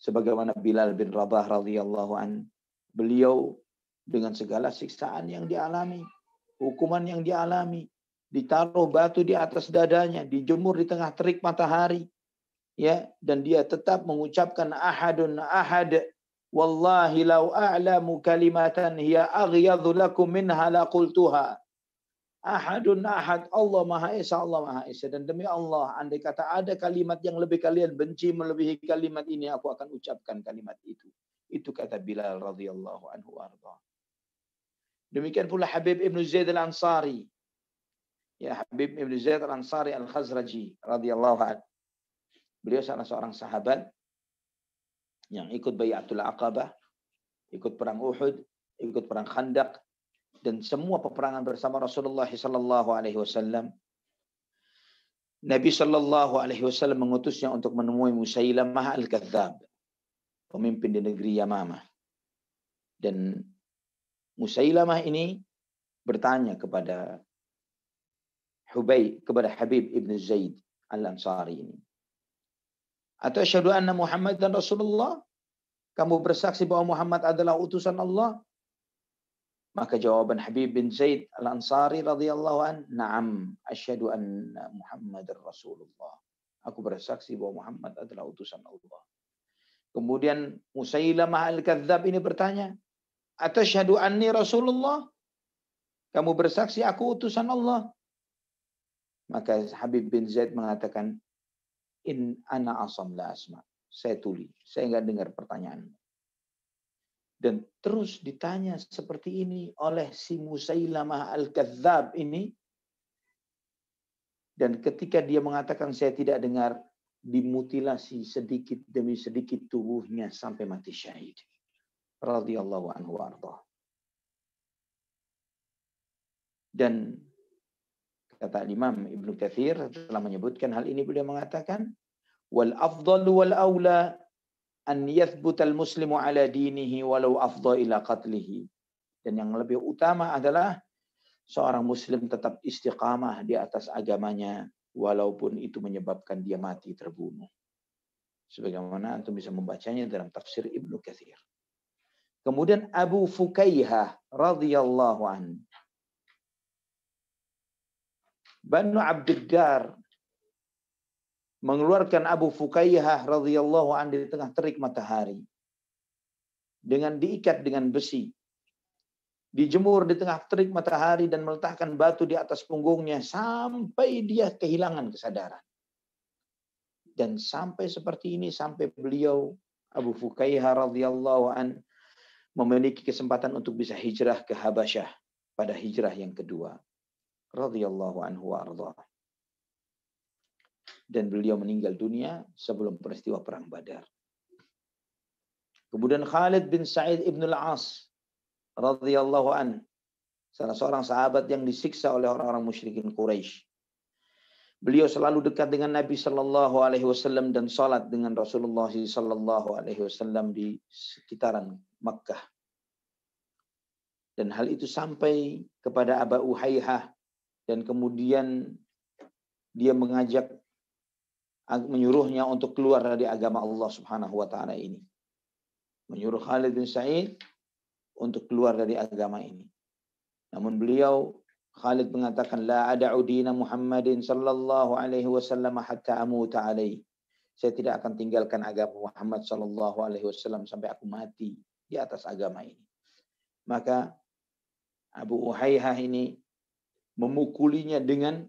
Speaker 1: Sebagaimana Bilal bin Rabah radhiyallahu an, beliau dengan segala siksaan yang dialami, hukuman yang dialami, ditaruh batu di atas dadanya, dijemur di tengah terik matahari, ya, dan dia tetap mengucapkan ahadun ahad, wallahi law a'lamu kalimatan hiya aghyadhu lakum minha laqultuha. Ahadun ahad, Allah Maha Esa, Allah Maha Esa. Dan demi Allah, andai kata ada kalimat yang lebih kalian benci melebihi kalimat ini, aku akan ucapkan kalimat itu. Itu kata Bilal radhiyallahu anhu arda. Demikian pula Habib Ibn Zaid Al-Ansari. Ya, Habib Ibn Zaid Al-Ansari Al-Khazraji radhiyallahu anhu. Beliau salah seorang sahabat yang ikut Bai'atul Aqabah, ikut perang Uhud, ikut perang Khandaq, dan semua peperangan bersama Rasulullah sallallahu alaihi wasallam. Nabi sallallahu alaihi wasallam mengutusnya untuk menemui Musailamah Al-Kadzdzab, pemimpin di negeri Yamamah. Dan Musailamah ini bertanya kepada Habib Ibn Zaid Al-Ansari ini, "Atasyhadu anna Muhammadan Rasulullah?" Kamu bersaksi bahwa Muhammad adalah utusan Allah? Maka jawaban Habib bin Zaid Al-Ansari radhiyallahu an, "Na'am, asyhadu anna Muhammadar Rasulullah." Aku bersaksi bahwa Muhammad adalah utusan Allah. Kemudian Musailamah Al-Kadzdzab ini bertanya, "Atasyhadu anni Rasulullah?" Kamu bersaksi aku utusan Allah? Maka Habib bin Zaid mengatakan, "In ana asam la asma." Saya tuli, saya enggak dengar pertanyaanmu. Dan terus ditanya seperti ini oleh si Musailamah Al-Kadzdzab ini. Dan ketika dia mengatakan saya tidak dengar, dimutilasi sedikit demi sedikit tubuhnya sampai mati syahid. Radhiyallahu anhu warḍah. Dan kata Imam Ibnu Katsir telah menyebutkan hal ini, beliau mengatakan, "Wal afdalu wal aula an yathbutal muslimu ala dinihi walau afdha ila qatlihi." Dan yang lebih utama adalah seorang muslim tetap istiqamah di atas agamanya walaupun itu menyebabkan dia mati terbunuh. Sebagaimana antum bisa membacanya dalam tafsir Ibnu Katsir. Kemudian Abu Fukaihah radhiyallahu an, Banu Abdiddar mengeluarkan Abu Fukaihah radhiyallahu an di tengah terik matahari dengan diikat dengan besi, dijemur di tengah terik matahari dan meletakkan batu di atas punggungnya sampai dia kehilangan kesadaran. Dan sampai seperti ini, sampai beliau Abu Fukaihah radhiyallahu an memiliki kesempatan untuk bisa hijrah ke Habasyah pada hijrah yang kedua. Radhiyallahu anhu wa ardhah. Dan beliau meninggal dunia sebelum peristiwa perang Badar. Kemudian Khalid bin Sa'id ibn al-As radhiyallahu an, salah seorang sahabat yang disiksa oleh orang-orang musyrikin Quraisy. Beliau selalu dekat dengan Nabi sallallahu alaihi wasallam dan salat dengan Rasulullah sallallahu alaihi wasallam di sekitaran Makkah. Dan hal itu sampai kepada Abu Uhaihah, dan kemudian dia menyuruhnya untuk keluar dari agama Allah Subhanahu wa taala ini. menyuruh Khalid bin Sa'id untuk keluar dari agama ini. Namun Khalid mengatakan, la ada'u dina Muhammadin sallallahu alaihi wasallam hatta amuta alaihi. Saya tidak akan tinggalkan agama Muhammad sallallahu alaihi wasallam sampai aku mati di atas agama ini. Maka Abu Uhaihah ini memukulinya dengan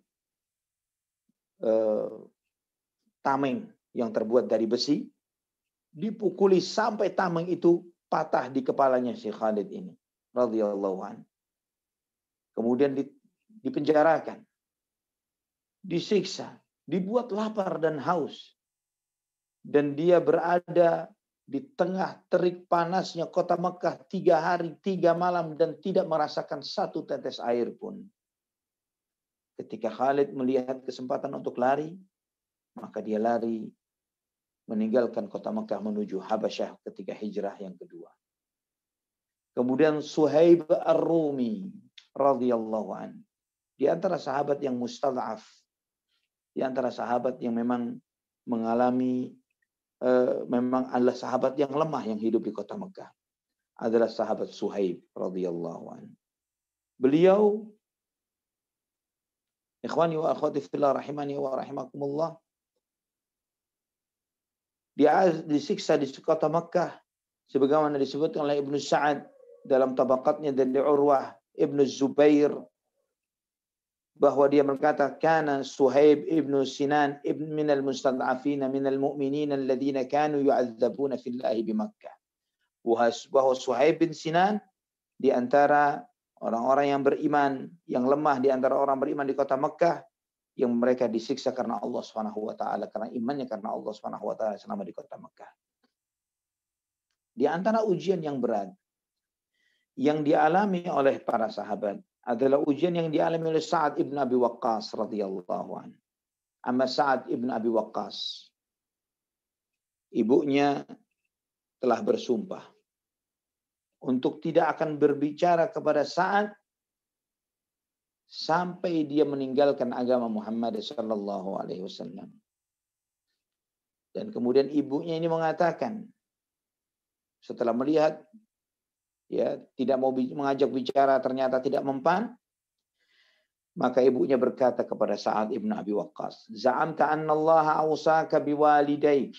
Speaker 1: tameng yang terbuat dari besi. Dipukuli sampai tameng itu patah di kepalanya si Khalid ini radhiyallahu anhu. Kemudian dipenjarakan, disiksa, dibuat lapar dan haus. Dan dia berada di tengah terik panasnya kota Mekah 3 hari 3 malam dan tidak merasakan satu tetes air pun. Ketika Khalid melihat kesempatan untuk lari, maka dia lari meninggalkan kota Mekah menuju Habasyah ketika hijrah yang kedua. Kemudian Suhaib Ar-Rumi radhiyallahu anhu, di antara sahabat yang mustad'af, di antara sahabat yang memang mengalami memang adalah sahabat yang lemah yang hidup di kota Mekah, adalah sahabat Suhaib radhiyallahu anhu. Beliau, ikhwani wa akhwati fillah rahimani wa rahimakumullah, dia disiksa di kota Mekah sebagaimana disebutkan oleh Ibnu Sa'ad dalam tabaqatnya dari Urwah Ibnu Zubair, bahwa dia berkata, kana Suhaib ibnu Sinan ibn minal mustad'afina minal mu'minin alladhina kanu yu'adzabuna fillahi bi Makkah. Bahwa Suhaib bin Sinan di antara orang-orang yang beriman, yang lemah di antara orang beriman di kota Mekah, yang mereka disiksa karena Allah Subhanahu wa taala, karena imannya karena Allah Subhanahu wa taala selama di kota Mekah. Di antara ujian yang berat yang dialami oleh para sahabat adalah ujian yang dialami oleh Sa'ad ibn Abi Waqqas radhiyallahu anhu. Amma Sa'ad ibn Abi Waqqas, ibunya telah bersumpah untuk tidak akan berbicara kepada Sa'ad sampai dia meninggalkan agama Muhammad sallallahu alaihi wasallam. Dan kemudian ibunya ini mengatakan, setelah melihat tidak mau mengajak bicara, ternyata tidak mempan, maka ibunya berkata kepada Sa'ad ibn Abi Waqqas, za'amta anna Allah awsaka biwalidaik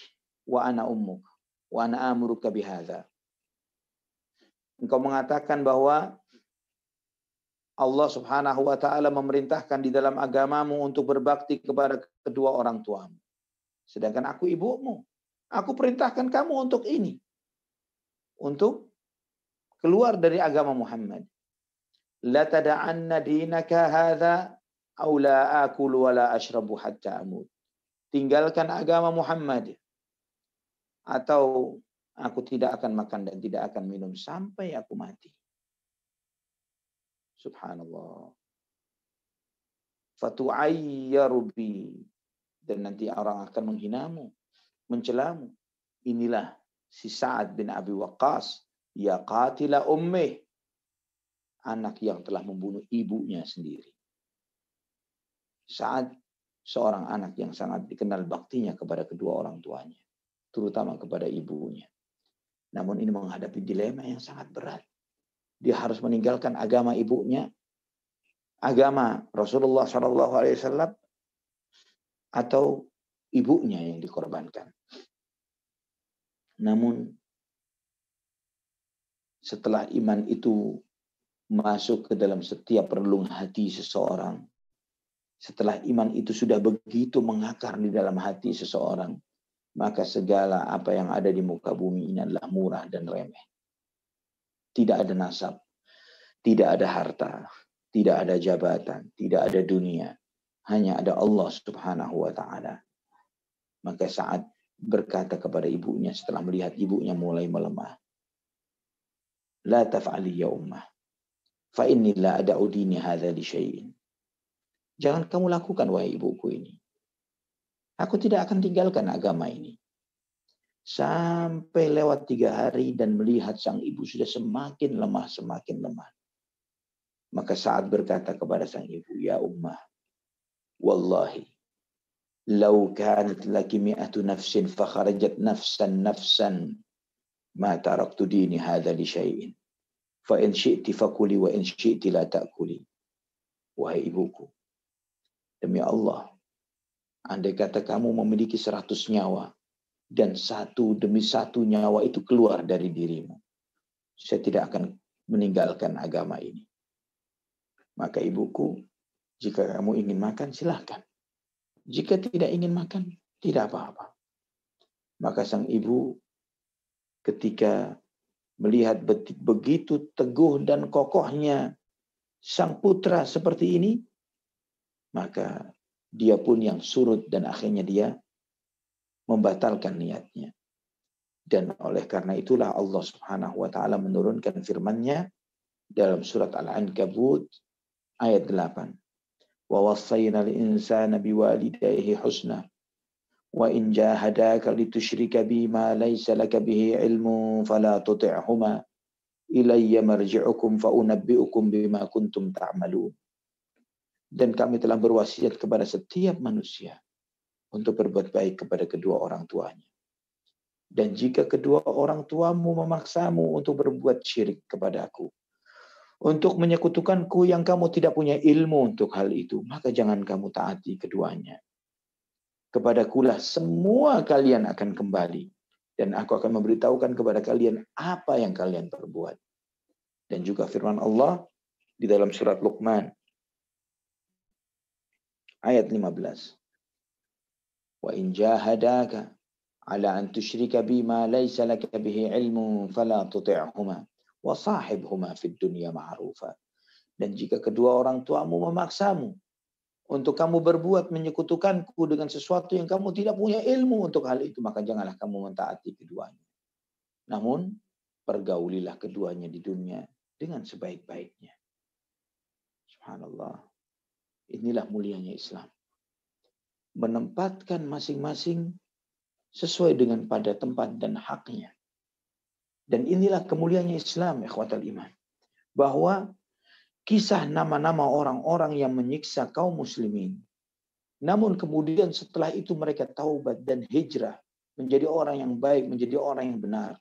Speaker 1: wa ana ummuk wa ana amuruka bihadza. Engkau mengatakan bahwa Allah Subhanahu wa taala memerintahkan di dalam agamamu untuk berbakti kepada kedua orang tuamu. Sedangkan aku ibumu. Aku perintahkan kamu untuk ini. Untuk keluar dari agama Muhammad. La tada'anna dinaka hadza aw la akulu wa la ashrabu hatta amut. Tinggalkan agama Muhammad atau aku tidak akan makan dan tidak akan minum sampai aku mati. Subhanallah. Fatu'ayyaru bi, dan nanti orang akan menghinamu, mencelamu. Inilah si Sa'ad bin Abi Waqqas, ya qatila ummih, anak yang telah membunuh ibunya sendiri. Sa'ad seorang anak yang sangat dikenal baktinya kepada kedua orang tuanya, terutama kepada ibunya. Namun ini menghadapi dilema yang sangat berat. Dia harus meninggalkan agama ibunya, agama Rasulullah SAW, atau ibunya yang dikorbankan. Namun setelah iman itu masuk ke dalam setiap relung hati seseorang, setelah iman itu sudah begitu mengakar di dalam hati seseorang, maka segala apa yang ada di muka bumi ini adalah murah dan remeh. Tidak ada nasab, tidak ada harta, tidak ada jabatan, tidak ada dunia. Hanya ada Allah Subhanahu wa ta'ala. Maka Sa'ad berkata kepada ibunya setelah melihat ibunya mulai melemah, la taf'ali ya ummah, fa inni la ada'u dini hadza li syai'in. Jangan kamu lakukan wahai ibuku ini. Aku tidak akan tinggalkan agama ini. Sampai lewat 3 hari dan melihat sang ibu sudah semakin lemah, semakin lemah. Maka Sa'ad berkata kepada sang ibu, ya ummah, wallahi, law kanat laki mi'atu nafsin fakharajat nafsan ma taraktu dini hadha li syai'in. Fa in syi'ti fakuli wa in syi'ti la ta'kuli. Wahai ibuku, demi Allah, andai kata kamu memiliki 100 nyawa, dan satu demi satu nyawa itu keluar dari dirimu, saya tidak akan meninggalkan agama ini. Maka ibuku, jika kamu ingin makan, silahkan. Jika tidak ingin makan, tidak apa-apa. Maka sang ibu ketika melihat begitu teguh dan kokohnya sang putra seperti ini, maka dia pun yang surut dan akhirnya dia membatalkan niatnya. Dan oleh karena itulah Allah Subhanahu wa taala menurunkan firman-Nya dalam surat Al-Ankabut ayat 8. Wa wassayna al-insana biwalidayhi husna wa in jahadaka litusyrika bima laysa laka bihi ilmun fala tuti'huma ilayya marji'ukum fa unabbi'ukum bima kuntum ta'malun. Dan kami telah berwasiat kepada setiap manusia untuk berbuat baik kepada kedua orang tuanya. Dan jika kedua orang tuamu memaksamu untuk berbuat syirik kepadaku, untuk menyekutukanku yang kamu tidak punya ilmu untuk hal itu, maka jangan kamu taati keduanya. Kepadakulah semua kalian akan kembali, dan aku akan memberitahukan kepada kalian apa yang kalian perbuat. Dan juga firman Allah di dalam surat Luqman ayat 15. Wa in jahadaka ala an tusyrika bima laysa laka bihi ilmun fala tuti'huma wa sahibhuma fid dunya ma'rufa. Dan jika kedua orang tuamu memaksamu untuk kamu berbuat menyekutukanku dengan sesuatu yang kamu tidak punya ilmu untuk hal itu, maka janganlah kamu mentaati keduanya. Namun pergaulilah keduanya di dunia dengan sebaik-baiknya. Subhanallah. Inilah mulianya Islam. Menempatkan masing-masing sesuai dengan pada tempat dan haknya. Dan inilah kemuliaannya Islam, ikhwatal iman. Bahwa kisah nama-nama orang-orang yang menyiksa kaum muslimin, namun kemudian setelah itu mereka taubat dan hijrah, menjadi orang yang baik, menjadi orang yang benar,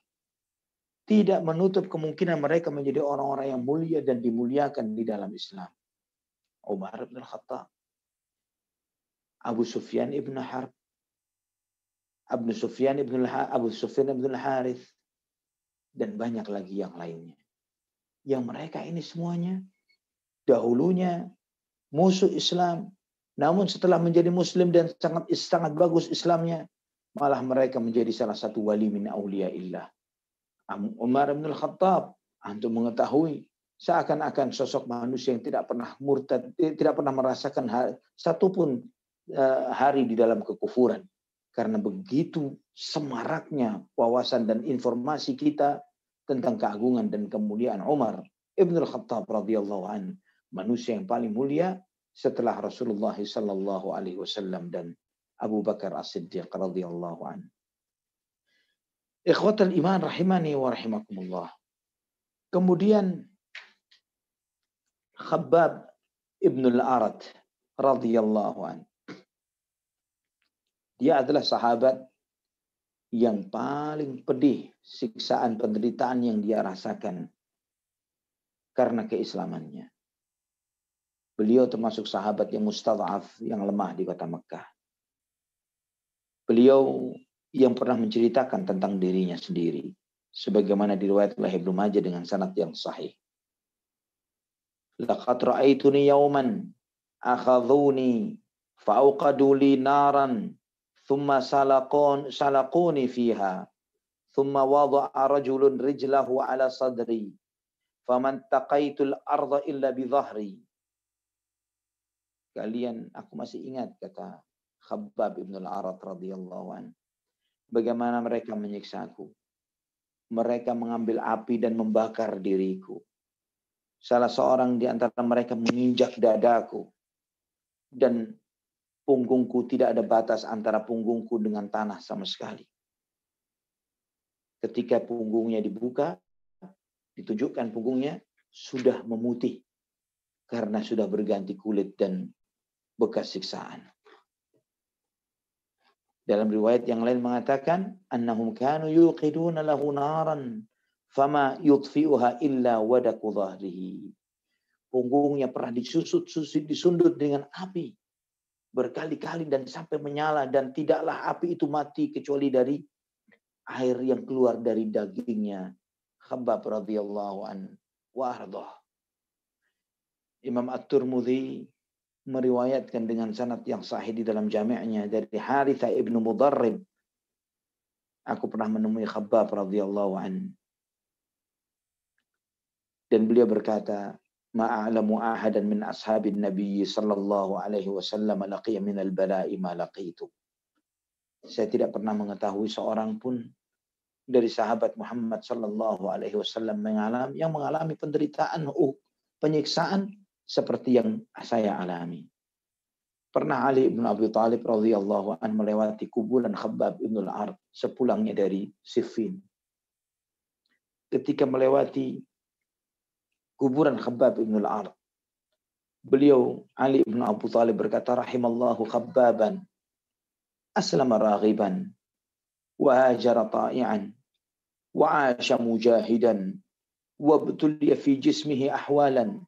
Speaker 1: tidak menutup kemungkinan mereka menjadi orang-orang yang mulia dan dimuliakan di dalam Islam. Umar bin Khattab, Abu Sufyan ibn Harb, Abu Sufyan ibn al-Harith, dan banyak lagi yang lainnya. Yang mereka ini semuanya dahulunya musuh Islam, namun setelah menjadi muslim dan sangat bagus Islamnya, malah mereka menjadi salah satu wali min auliyaillah. Umar bin Khattab, antum mengetahui, seakan-akan sosok manusia yang tidak pernah murtad, tidak pernah merasakan satupun hari di dalam kekufuran. Karena begitu semaraknya wawasan dan informasi kita tentang keagungan dan kemuliaan Umar ibn al-Khattab radhiyallahu anhu, manusia yang paling mulia setelah Rasulullah sallallahu alaihi wasallam dan Abu Bakar As-Siddiq radhiyallahu anhu. Ikhwatal iman rahimani wa rahimakumullah. Kemudian Khabbab ibn al-Arat radhiyallahu anhu. Dia adalah sahabat yang paling pedih siksaan penderitaan yang dia rasakan karena keislamannya. Beliau termasuk sahabat yang mustadhaf, yang lemah di kota Mekah. Beliau yang pernah menceritakan tentang dirinya sendiri, sebagaimana diriwayatkan oleh Ibnu Majah dengan sanad yang sahih. Laqad ra'aituni yawman akhadhuni fa'uqadu li naran thumma salaquni fiha thumma wada'a rajulun rijlahu ala sadri faman taqaitul arda illa bi dhahri. Aku masih ingat, kata Khabbab ibn al-Arat radhiyallahu anhu, bagaimana mereka menyiksaku. Mereka mengambil api dan membakar diriku. Salah seorang di antara mereka menginjak dadaku. Dan punggungku, tidak ada batas antara punggungku dengan tanah sama sekali. Ketika punggungnya dibuka, ditunjukkan punggungnya sudah memutih karena sudah berganti kulit dan bekas siksaan. Dalam riwayat yang lain mengatakan annahum kanu yuqiduna lahu naran fama yutfi'uha illa wadaku dhahrihi. Punggungnya pernah disundut dengan api berkali-kali dan sampai menyala, dan tidaklah api itu mati kecuali dari air yang keluar dari dagingnya. Khabbab radhiyallahu an wa ardhah. Imam At-Tirmidzi meriwayatkan dengan sanad yang sahih di dalam jami'nya dari Harithah ibnu Mudarrib. Aku pernah menemui Khabbab radhiyallahu an. Dan beliau berkata, ma'a'lamu ahadan min ashabin Nabi sallallahu alaihi wasallam laqiya min al-bala'i ma laqitu. Saya tidak pernah mengetahui seorang pun dari sahabat Muhammad sallallahu alaihi wasallam yang mengalami penderitaan, penyiksaan seperti yang saya alami. Pernah Ali bin Abi Thalib radhiyallahu an melewati kuburan Khabbab ibn al-Ard sepulangnya dari Siffin. Ketika melewati kuburan Khabbab ibn al-Ard, beliau Ali bin Abi Thalib berkata, rahimallahu Khabbaban aslama raghiban wa hajara ta'ian wa 'asha mujahidan wa btuliya fi jismihi ahwalan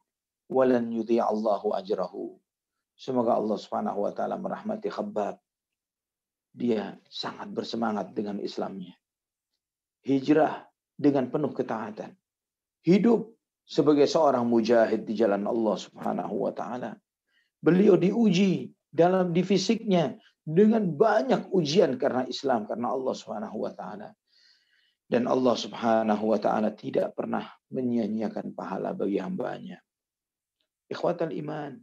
Speaker 1: wa lan yudhi'a Allahu ajrahu. Semoga Allah Subhanahu wa taala merahmati Khabbab. Dia sangat bersemangat dengan Islamnya. Hijrah dengan penuh ketaatan. Hidup sebagai seorang mujahid di jalan Allah Subhanahu wa taala. Beliau diuji di fisiknya dengan banyak ujian karena Islam, karena Allah Subhanahu wa taala. Dan Allah Subhanahu wa taala tidak pernah menyia-nyiakan pahala bagi hambanya. Ikhwatal iman,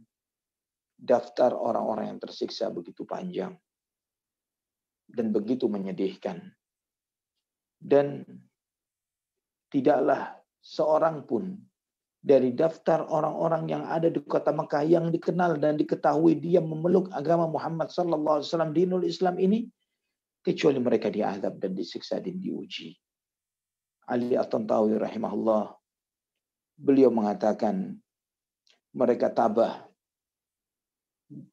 Speaker 1: daftar orang-orang yang tersiksa begitu panjang dan begitu menyedihkan. Dan tidaklah seorang pun dari daftar orang-orang yang ada di kota Mekah yang dikenal dan diketahui dia memeluk agama Muhammad sallallahu alaihi wasallam, dinul Islam ini, kecuali mereka diazab dan disiksa dan diuji. Ali At-Tantawi rahimahullah, beliau mengatakan mereka tabah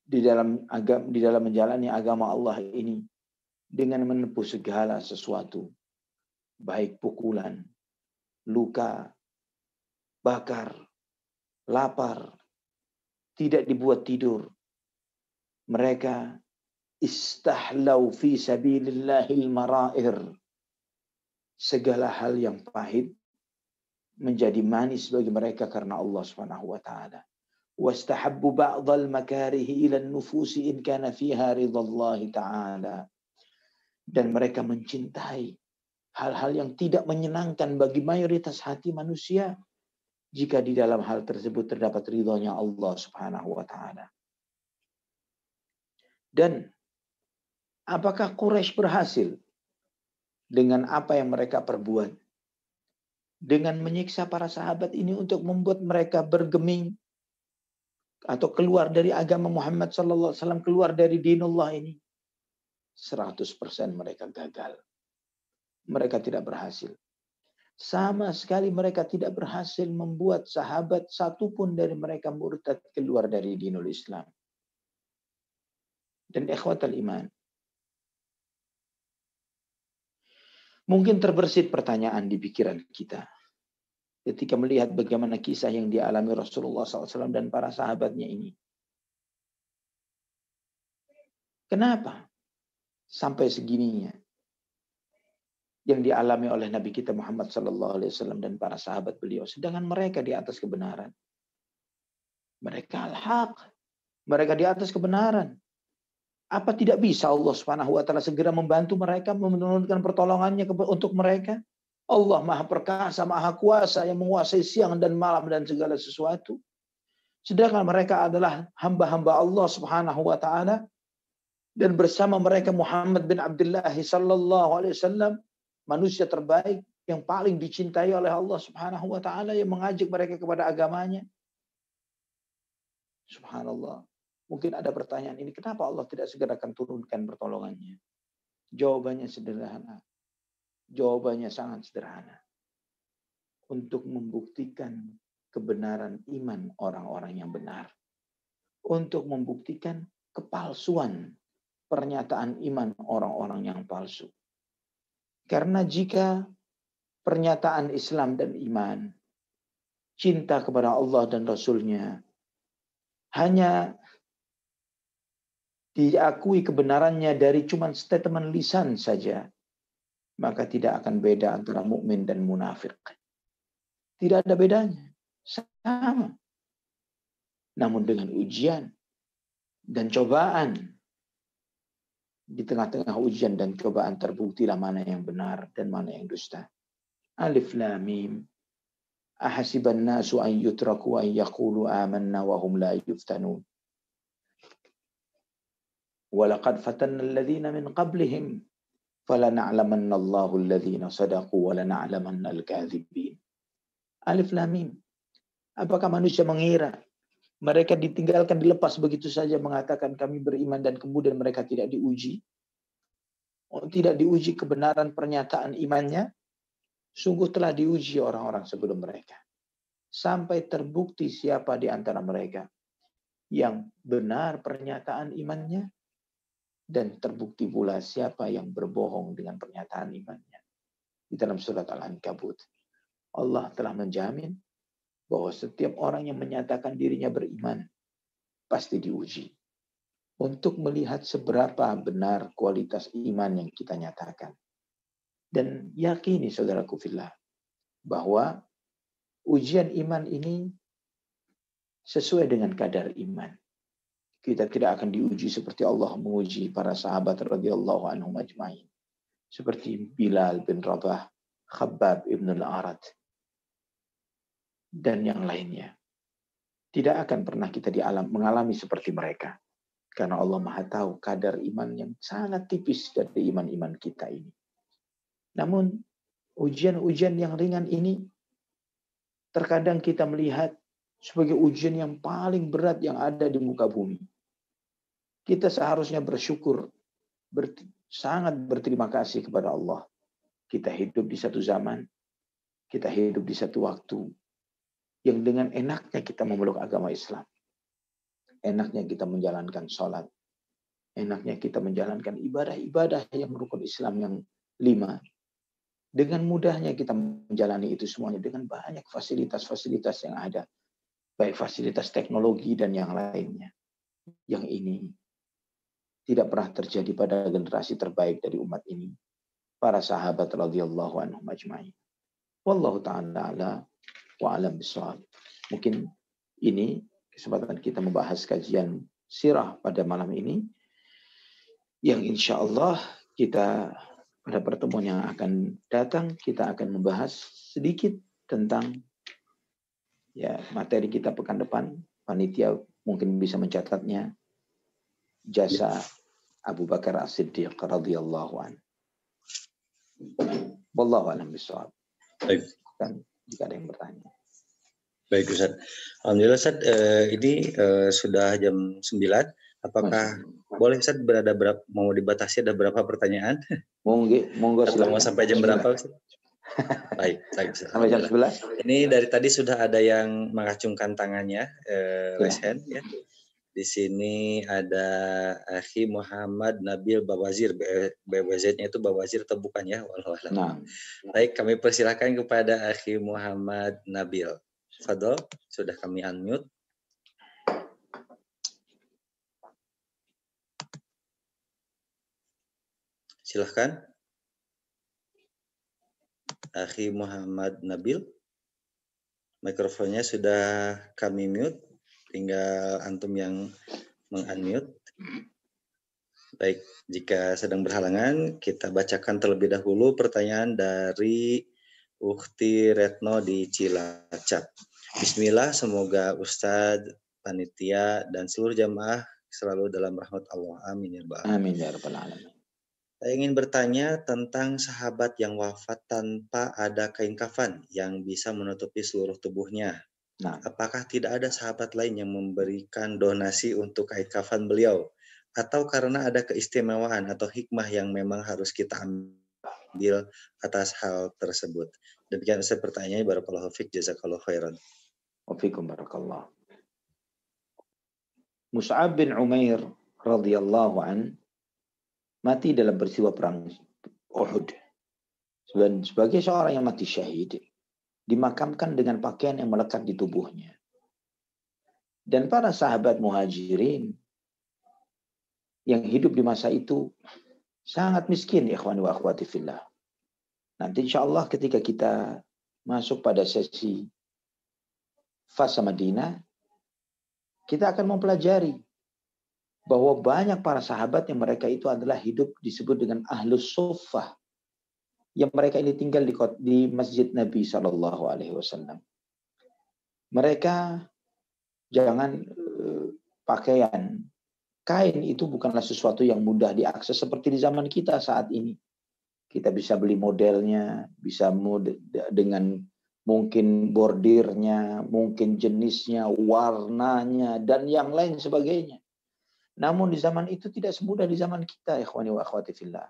Speaker 1: di dalam menjalani agama Allah ini dengan menempuh segala sesuatu, baik pukulan, luka, bakar, lapar, tidak dibuat tidur. Mereka istahlau fi sabilillahil mara'ir. Segala hal yang pahit menjadi manis bagi mereka karena Allah Subhanahu wa taala. Wastahabbu ba'dal makarihi ila an-nufusi in kana fiha ridallahi ta'ala. Dan mereka mencintai hal-hal yang tidak menyenangkan bagi mayoritas hati manusia jika di dalam hal tersebut terdapat ridhonya Allah Subhanahu wa taala. Dan apakah Quraisy berhasil dengan apa yang mereka perbuat? Dengan menyiksa para sahabat ini untuk membuat mereka bergeming atau keluar dari agama Muhammad sallallahu alaihi wasallam, keluar dari dinullah ini, 100% mereka gagal. Mereka tidak berhasil. Sama sekali mereka tidak berhasil membuat sahabat satupun dari mereka murtad keluar dari dinul Islam. Dan ikhwatal iman, mungkin terbersit pertanyaan di pikiran kita ketika melihat bagaimana kisah yang dialami Rasulullah SAW dan para sahabatnya ini. Kenapa sampai segininya yang dialami oleh Nabi kita Muhammad SAW dan para sahabat beliau, sedangkan mereka di atas kebenaran? Mereka al-haq, mereka di atas kebenaran. Apa tidak bisa Allah Subhanahu wa taala segera membantu mereka, menurunkan pertolongannya untuk mereka? Allah Maha Perkasa, Maha Kuasa yang menguasai siang dan malam dan segala sesuatu. Sedangkan mereka adalah hamba-hamba Allah Subhanahu wa taala, dan bersama mereka Muhammad bin Abdullah sallallahu alaihi wasallam, manusia terbaik yang paling dicintai oleh Allah Subhanahu wa taala, yang mengajak mereka kepada agamanya. Subhanallah. Mungkin ada pertanyaan ini, kenapa Allah tidak segera akan turunkan pertolongannya? Jawabannya sederhana. Jawabannya sangat sederhana. Untuk membuktikan kebenaran iman orang-orang yang benar. Untuk membuktikan kepalsuan pernyataan iman orang-orang yang palsu. Karena jika pernyataan Islam dan iman, cinta kepada Allah dan Rasul-Nya, hanya diakui kebenarannya dari cuma statement lisan saja, maka tidak akan beda antara mukmin dan munafik. Tidak ada bedanya. Sama. Namun dengan ujian dan cobaan, di tengah-tengah ujian dan cobaan terbuktilah mana yang benar dan mana yang dusta. Alif Lam Mim. Ahasiban nasu an yutraku an yaqulu amanna wa hum la yuftanun. Walaqad fatanna alladhina min qablihim falana'lamanna Allahu alladhina sadaqu wa lana'lamanna al-kadhibin. Alif Lam Mim. Apakah manusia mengira mereka ditinggalkan, dilepas begitu saja mengatakan kami beriman dan kemudian mereka tidak diuji? Tidak diuji kebenaran pernyataan imannya? Sungguh telah diuji orang-orang sebelum mereka. Sampai terbukti siapa di antara mereka yang benar pernyataan imannya, dan terbukti pula siapa yang berbohong dengan pernyataan imannya. Di dalam surat Al-Ankabut, Allah telah menjamin bahwa setiap orang yang menyatakan dirinya beriman pasti diuji untuk melihat seberapa benar kualitas iman yang kita nyatakan. Dan yakini saudaraku fillah bahwa ujian iman ini sesuai dengan kadar iman. Kita tidak akan diuji seperti Allah menguji para sahabat radhiyallahu anhum ajmain, seperti Bilal bin Rabah, Khabbab ibn al-Arat, dan yang lainnya. Tidak akan pernah kita mengalami seperti mereka. Karena Allah Maha tahu kadar iman yang sangat tipis dari iman-iman kita ini. Namun ujian-ujian yang ringan ini terkadang kita melihat sebagai ujian yang paling berat yang ada di muka bumi. Kita seharusnya bersyukur, sangat berterima kasih kepada Allah. Kita hidup di satu zaman, kita hidup di satu waktu yang dengan enaknya kita memeluk agama Islam. Enaknya kita menjalankan sholat. Enaknya kita menjalankan ibadah-ibadah yang rukun Islam yang 5. Dengan mudahnya kita menjalani itu semuanya dengan banyak fasilitas-fasilitas yang ada. Baik fasilitas teknologi dan yang lainnya. Yang ini tidak pernah terjadi pada generasi terbaik dari umat ini. Para sahabat radhiyallahu anhum ajma'in. Wallahu ta'ala ala wa alam bisawab. Mungkin ini kesempatan kita membahas kajian sirah pada malam ini. Yang insya Allah kita pada pertemuan yang akan datang kita akan membahas sedikit tentang materi kita pekan depan. Panitia mungkin bisa mencatatnya. Jasa Abu Bakar As-Siddiq radhiyallahu anhu. Wallahu a'lam bishawab.
Speaker 2: Baik.
Speaker 1: Dan jika ada yang bertanya.
Speaker 2: Baik Ustaz. Alhamdulillah Ustaz, ini sudah jam 9. Apakah boleh Ustaz mau dibatasi ada berapa pertanyaan?
Speaker 1: Monggo
Speaker 2: atau mau sampai jam berapa Ustaz? Baik Ustaz.
Speaker 1: Sampai jam 11.
Speaker 2: Ini dari tadi sudah ada yang mengacungkan tangannya, raise hand ya. Di sini ada Akhi Muhammad Nabil Bawazir, BWZ-nya itu Bawazir atau bukan ya? Wallahu a'lam.
Speaker 1: Nah.
Speaker 2: Baik, kami persilakan kepada Akhi Muhammad Nabil. Fadol, sudah kami unmute. Silahkan. Akhi Muhammad Nabil. Mikrofonnya sudah kami mute. Tinggal antum yang meng-unmute. Baik, jika sedang berhalangan, kita bacakan terlebih dahulu pertanyaan dari Ukhti Retno di Cilacap. Bismillah, semoga Ustadz, panitia, dan seluruh jamaah selalu dalam rahmat Allah. Amin ya rabbal alamin.
Speaker 1: Amin ya rabbal alamin.
Speaker 2: Saya ingin bertanya tentang sahabat yang wafat tanpa ada kain kafan yang bisa menutupi seluruh tubuhnya.
Speaker 1: Nah,
Speaker 2: apakah tidak ada sahabat lain yang memberikan donasi untuk kain kafan beliau? Atau karena ada keistimewaan atau hikmah yang memang harus kita ambil atas hal tersebut? Demikian saya pertanyaannya. Barakallahu fiik, jazakallahu khairan.
Speaker 1: Wa fiikum barakallah. Mus'ab bin Umair radhiyallahu an mati dalam peristiwa perang Uhud. Dan sebagai seorang yang mati syahid, dimakamkan dengan pakaian yang melekat di tubuhnya. Dan para sahabat muhajirin yang hidup di masa itu sangat miskin, ikhwan wa akhwati fillah. Nanti insya Allah ketika kita masuk pada sesi fase Madinah, kita akan mempelajari bahwa banyak para sahabat yang mereka itu adalah hidup disebut dengan ahlus suffah, yang mereka ini tinggal di masjid Nabi SAW. Mereka jangan pakaian, kain itu bukanlah sesuatu yang mudah diakses seperti di zaman kita saat ini. Kita bisa beli modelnya, bisa dengan mungkin bordirnya, mungkin jenisnya, warnanya, dan yang lain sebagainya. Namun di zaman itu tidak semudah di zaman kita, ikhwani wa akhwati fillah.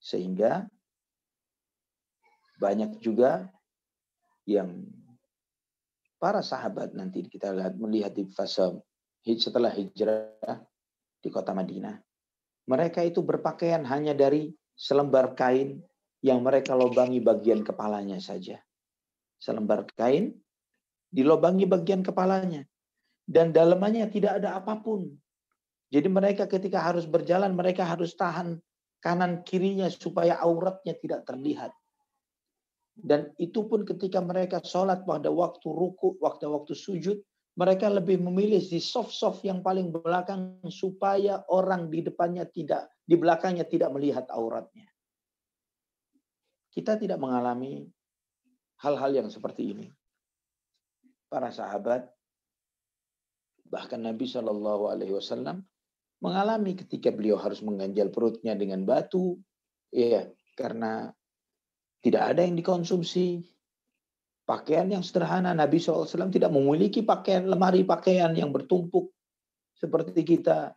Speaker 1: Sehingga banyak juga yang para sahabat nanti kita melihat di fase setelah hijrah di kota Madinah. Mereka itu berpakaian hanya dari selembar kain yang mereka lobangi bagian kepalanya saja. Selembar kain dilobangi bagian kepalanya. Dan dalamannya tidak ada apapun. Jadi mereka ketika harus berjalan, mereka harus tahan kanan kirinya supaya auratnya tidak terlihat. Dan itu pun ketika mereka sholat pada waktu ruku, waktu sujud, mereka lebih memilih di soft yang paling belakang supaya orang di depannya tidak, di belakangnya tidak melihat auratnya. Kita tidak mengalami hal-hal yang seperti ini. Para sahabat, bahkan Nabi SAW mengalami ketika beliau harus mengganjal perutnya dengan batu, ya karena tidak ada yang dikonsumsi. Pakaian yang sederhana, Nabi SAW tidak memiliki lemari pakaian yang bertumpuk seperti kita.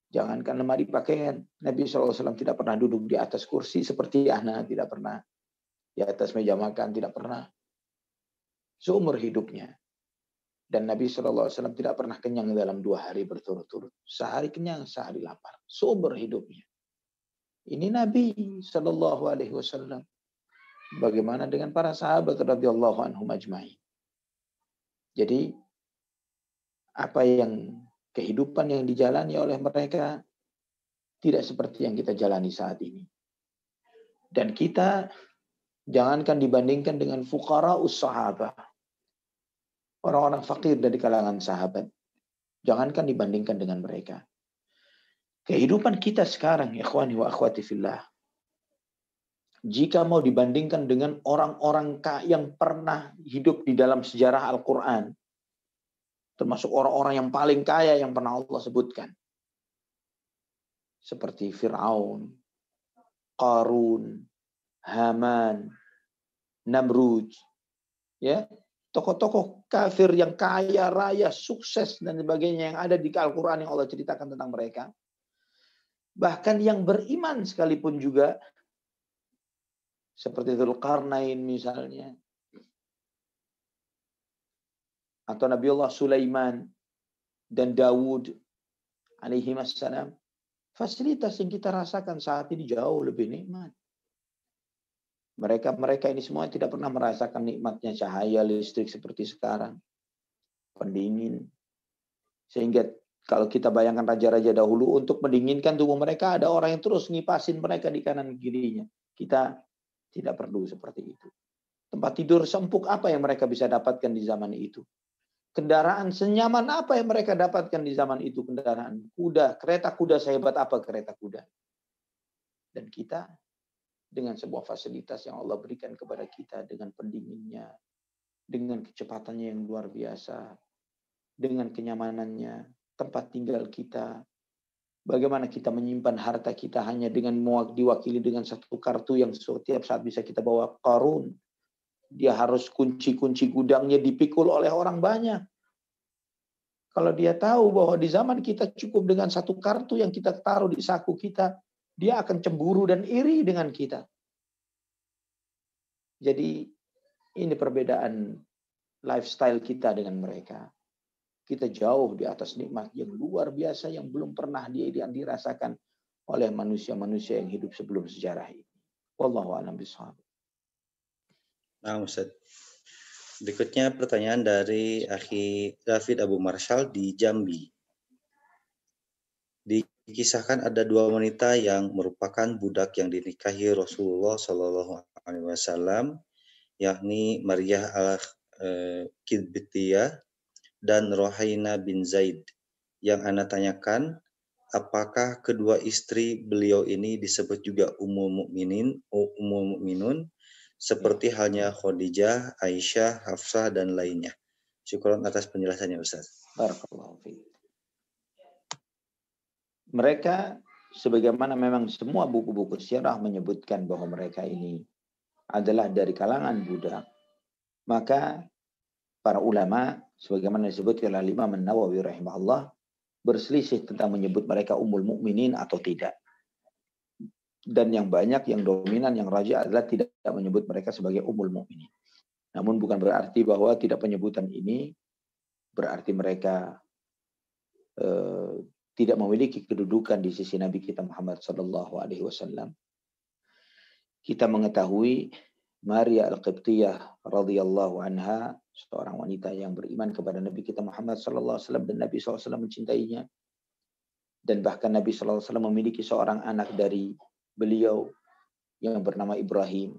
Speaker 1: Jangankan lemari pakaian, Nabi SAW tidak pernah duduk di atas kursi seperti ana, tidak pernah. Di atas meja makan, tidak pernah. Seumur hidupnya. Dan Nabi SAW tidak pernah kenyang dalam 2 hari berturut-turut. Sehari kenyang, sehari lapar. Seumur hidupnya. Ini Nabi SAW. Bagaimana dengan para sahabat radhiyallahu anhum ajma'in. Jadi apa yang kehidupan yang dijalani oleh mereka tidak seperti yang kita jalani saat ini. Dan kita jangankan dibandingkan dengan fuqara'us sahabah, orang-orang fakir dari kalangan sahabat, jangankan dibandingkan dengan mereka. Kehidupan kita sekarang, ikhwani wa akhwati fillah, jika mau dibandingkan dengan orang-orang yang pernah hidup di dalam sejarah Al-Quran, termasuk orang-orang yang paling kaya yang pernah Allah sebutkan, seperti Fir'aun, Qarun, Haman, Namrud, ya, tokoh-tokoh kafir yang kaya raya, sukses dan sebagainya yang ada di Al-Quran yang Allah ceritakan tentang mereka. Bahkan yang beriman sekalipun juga, seperti Dzulqarnain misalnya, atau Nabiullah Sulaiman dan Daud alaihi wassalam, fasilitas yang kita rasakan saat ini jauh lebih nikmat. Mereka ini semua tidak pernah merasakan nikmatnya cahaya listrik seperti sekarang. Pendingin. Sehingga kalau kita bayangkan raja-raja dahulu, untuk mendinginkan tubuh mereka, ada orang yang terus ngipasin mereka di kanan kirinya. Kita tidak perlu seperti itu. Tempat tidur seempuk apa yang mereka bisa dapatkan di zaman itu? Kendaraan senyaman apa yang mereka dapatkan di zaman itu? Kendaraan kuda, kereta kuda sehebat apa kereta kuda? Dan kita dengan sebuah fasilitas yang Allah berikan kepada kita, dengan pendinginnya, dengan kecepatannya yang luar biasa, dengan kenyamanannya, tempat tinggal kita, bagaimana kita menyimpan harta kita hanya dengan diwakili dengan satu kartu yang setiap saat bisa kita bawa. Qarun, dia harus kunci-kunci gudangnya dipikul oleh orang banyak. Kalau dia tahu bahwa di zaman kita cukup dengan satu kartu yang kita taruh di saku kita, dia akan cemburu dan iri dengan kita. Jadi ini perbedaan lifestyle kita dengan mereka. Kita jauh di atas nikmat yang luar biasa yang belum pernah dirasakan oleh manusia-manusia yang hidup sebelum sejarah ini. Wallahu a'lam bishawab.
Speaker 2: Nah, Ustaz. Berikutnya pertanyaan dari Akhi David Abu Marshall di Jambi. Dikisahkan ada dua wanita yang merupakan budak yang dinikahi Rasulullah Shallallahu Alaihi Wasallam, yakni Maryah al-Kidbitiyah dan Rohaina bin Zaid. Yang Ana tanyakan, apakah kedua istri beliau ini disebut juga Ummul Mukminun seperti halnya Khadijah, Aisyah, Hafsah dan lainnya? Syukron atas penjelasannya, Ustaz.
Speaker 1: Barakallahu fiik. Mereka sebagaimana memang semua buku-buku sirah menyebutkan bahwa mereka ini adalah dari kalangan budak, maka para ulama sebagaimana disebutkan oleh Imam An-Nawawi rahimahullah berselisih tentang menyebut mereka Ummul Mukminin atau tidak. Dan yang banyak, yang dominan, yang rajih adalah tidak menyebut mereka sebagai Ummul Mukminin. Namun bukan berarti bahwa tidak penyebutan ini berarti mereka tidak memiliki kedudukan di sisi Nabi kita Muhammad sallallahu alaihi wasallam. Kita mengetahui Maria Al-Qibtiyah radhiyallahu anha, seorang wanita yang beriman kepada Nabi kita Muhammad sallallahu alaihi wasallam dan Nabi sallallahu alaihi wasallam mencintainya. Dan bahkan Nabi sallallahu alaihi wasallam memiliki seorang anak dari beliau yang bernama Ibrahim.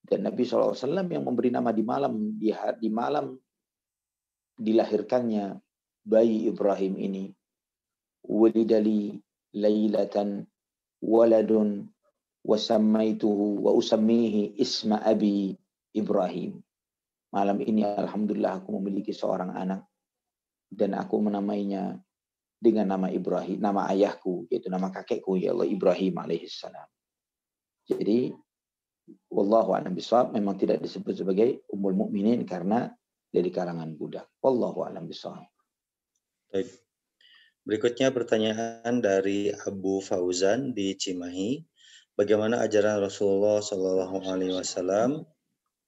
Speaker 1: Dan Nabi SAW yang memberi nama di malam dilahirkannya bayi Ibrahim ini. Walidali lailatan waladun wasammaituhu wa usammihi isma abi Ibrahim. Malam ini alhamdulillah aku memiliki seorang anak dan aku menamainya dengan nama Ibrahim, nama ayahku, yaitu nama kakekku, ya Allah, Ibrahim alaihissalam. Jadi wallahu a'lam bishawab, memang tidak disebut sebagai Ummul Mukminin karena dari kalangan budak. Wallahu a'lam bishawab.
Speaker 2: Baik. Berikutnya pertanyaan dari Abu Fauzan di Cimahi. Bagaimana ajaran Rasulullah Shallallahu Alaihi Wasallam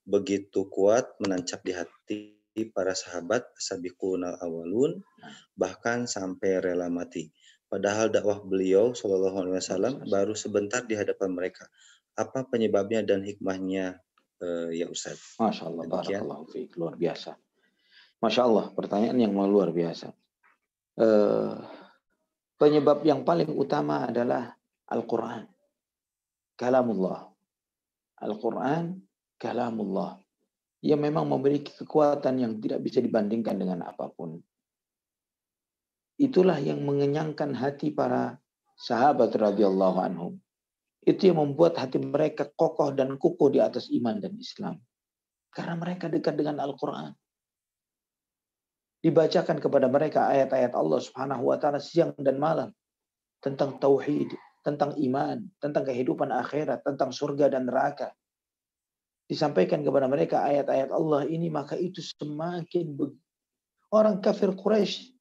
Speaker 2: begitu kuat menancap di hati para sahabat sabiqun al-awwalun, bahkan sampai rela mati. Padahal dakwah beliau Shallallahu Alaihi Wasallam baru sebentar di hadapan mereka. Apa penyebabnya dan hikmahnya, ya Ustaz?
Speaker 1: Masya Allah, barakallahu fiik, luar biasa. Masya Allah, pertanyaan yang luar biasa. Penyebab yang paling utama adalah Al-Quran. Kalamullah. Al-Quran, kalamullah. Ia memang memiliki kekuatan yang tidak bisa dibandingkan dengan apapun. Itulah yang mengenyangkan hati para sahabat radhiyallahu anhum. Itu yang membuat hati mereka kokoh dan kukuh di atas iman dan Islam. Karena mereka dekat dengan Al-Quran. Dibacakan kepada mereka ayat-ayat Allah Subhanahu wa taala siang dan malam tentang tauhid, tentang iman, tentang kehidupan akhirat, tentang surga dan neraka. Disampaikan kepada mereka ayat-ayat Allah ini, maka itu semakin orang kafir Quraisy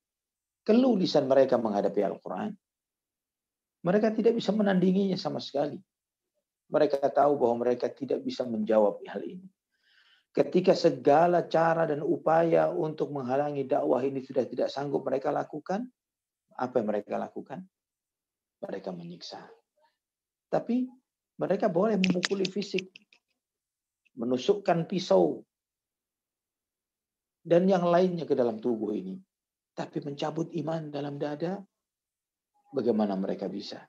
Speaker 1: keluh lisan mereka menghadapi Al-Quran. Mereka tidak bisa menandinginya sama sekali. Mereka tahu bahwa mereka tidak bisa menjawab hal ini. Ketika segala cara dan upaya untuk menghalangi dakwah ini sudah tidak sanggup mereka lakukan, apa yang mereka lakukan? Mereka menyiksa. Tapi mereka boleh memukuli fisik, menusukkan pisau, dan yang lainnya ke dalam tubuh ini. Tapi mencabut iman dalam dada, bagaimana mereka bisa?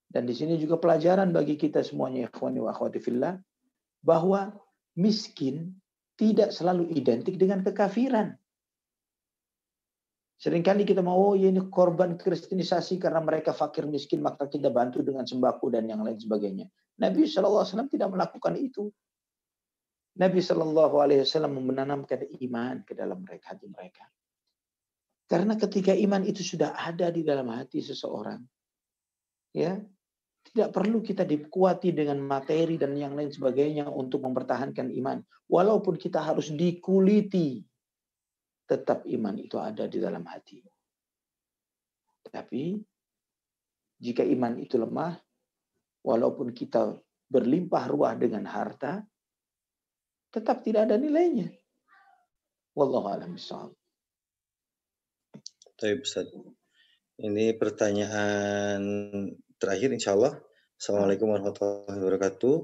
Speaker 1: Dan di sini juga pelajaran bagi kita semuanya, ikhwani wa akhwati fillah, bahwa miskin tidak selalu identik dengan kekafiran. Seringkali kita mau, ya ini korban kristenisasi karena mereka fakir miskin, maka kita bantu dengan sembako dan yang lain sebagainya. Nabi SAW tidak melakukan itu. Nabi SAW menanamkan iman ke dalam hati mereka. Karena ketika iman itu sudah ada di dalam hati seseorang, ya, tidak perlu kita dikuati dengan materi dan yang lain sebagainya untuk mempertahankan iman. Walaupun kita harus dikuliti, tetap iman itu ada di dalam hati. Tapi jika iman itu lemah, walaupun kita berlimpah ruah dengan harta, tetap tidak ada nilainya. Wallahu a'lam bishawab.
Speaker 2: Baik, Ustaz. Ini pertanyaan terakhir insya Allah. Assalamualaikum warahmatullahi wabarakatuh.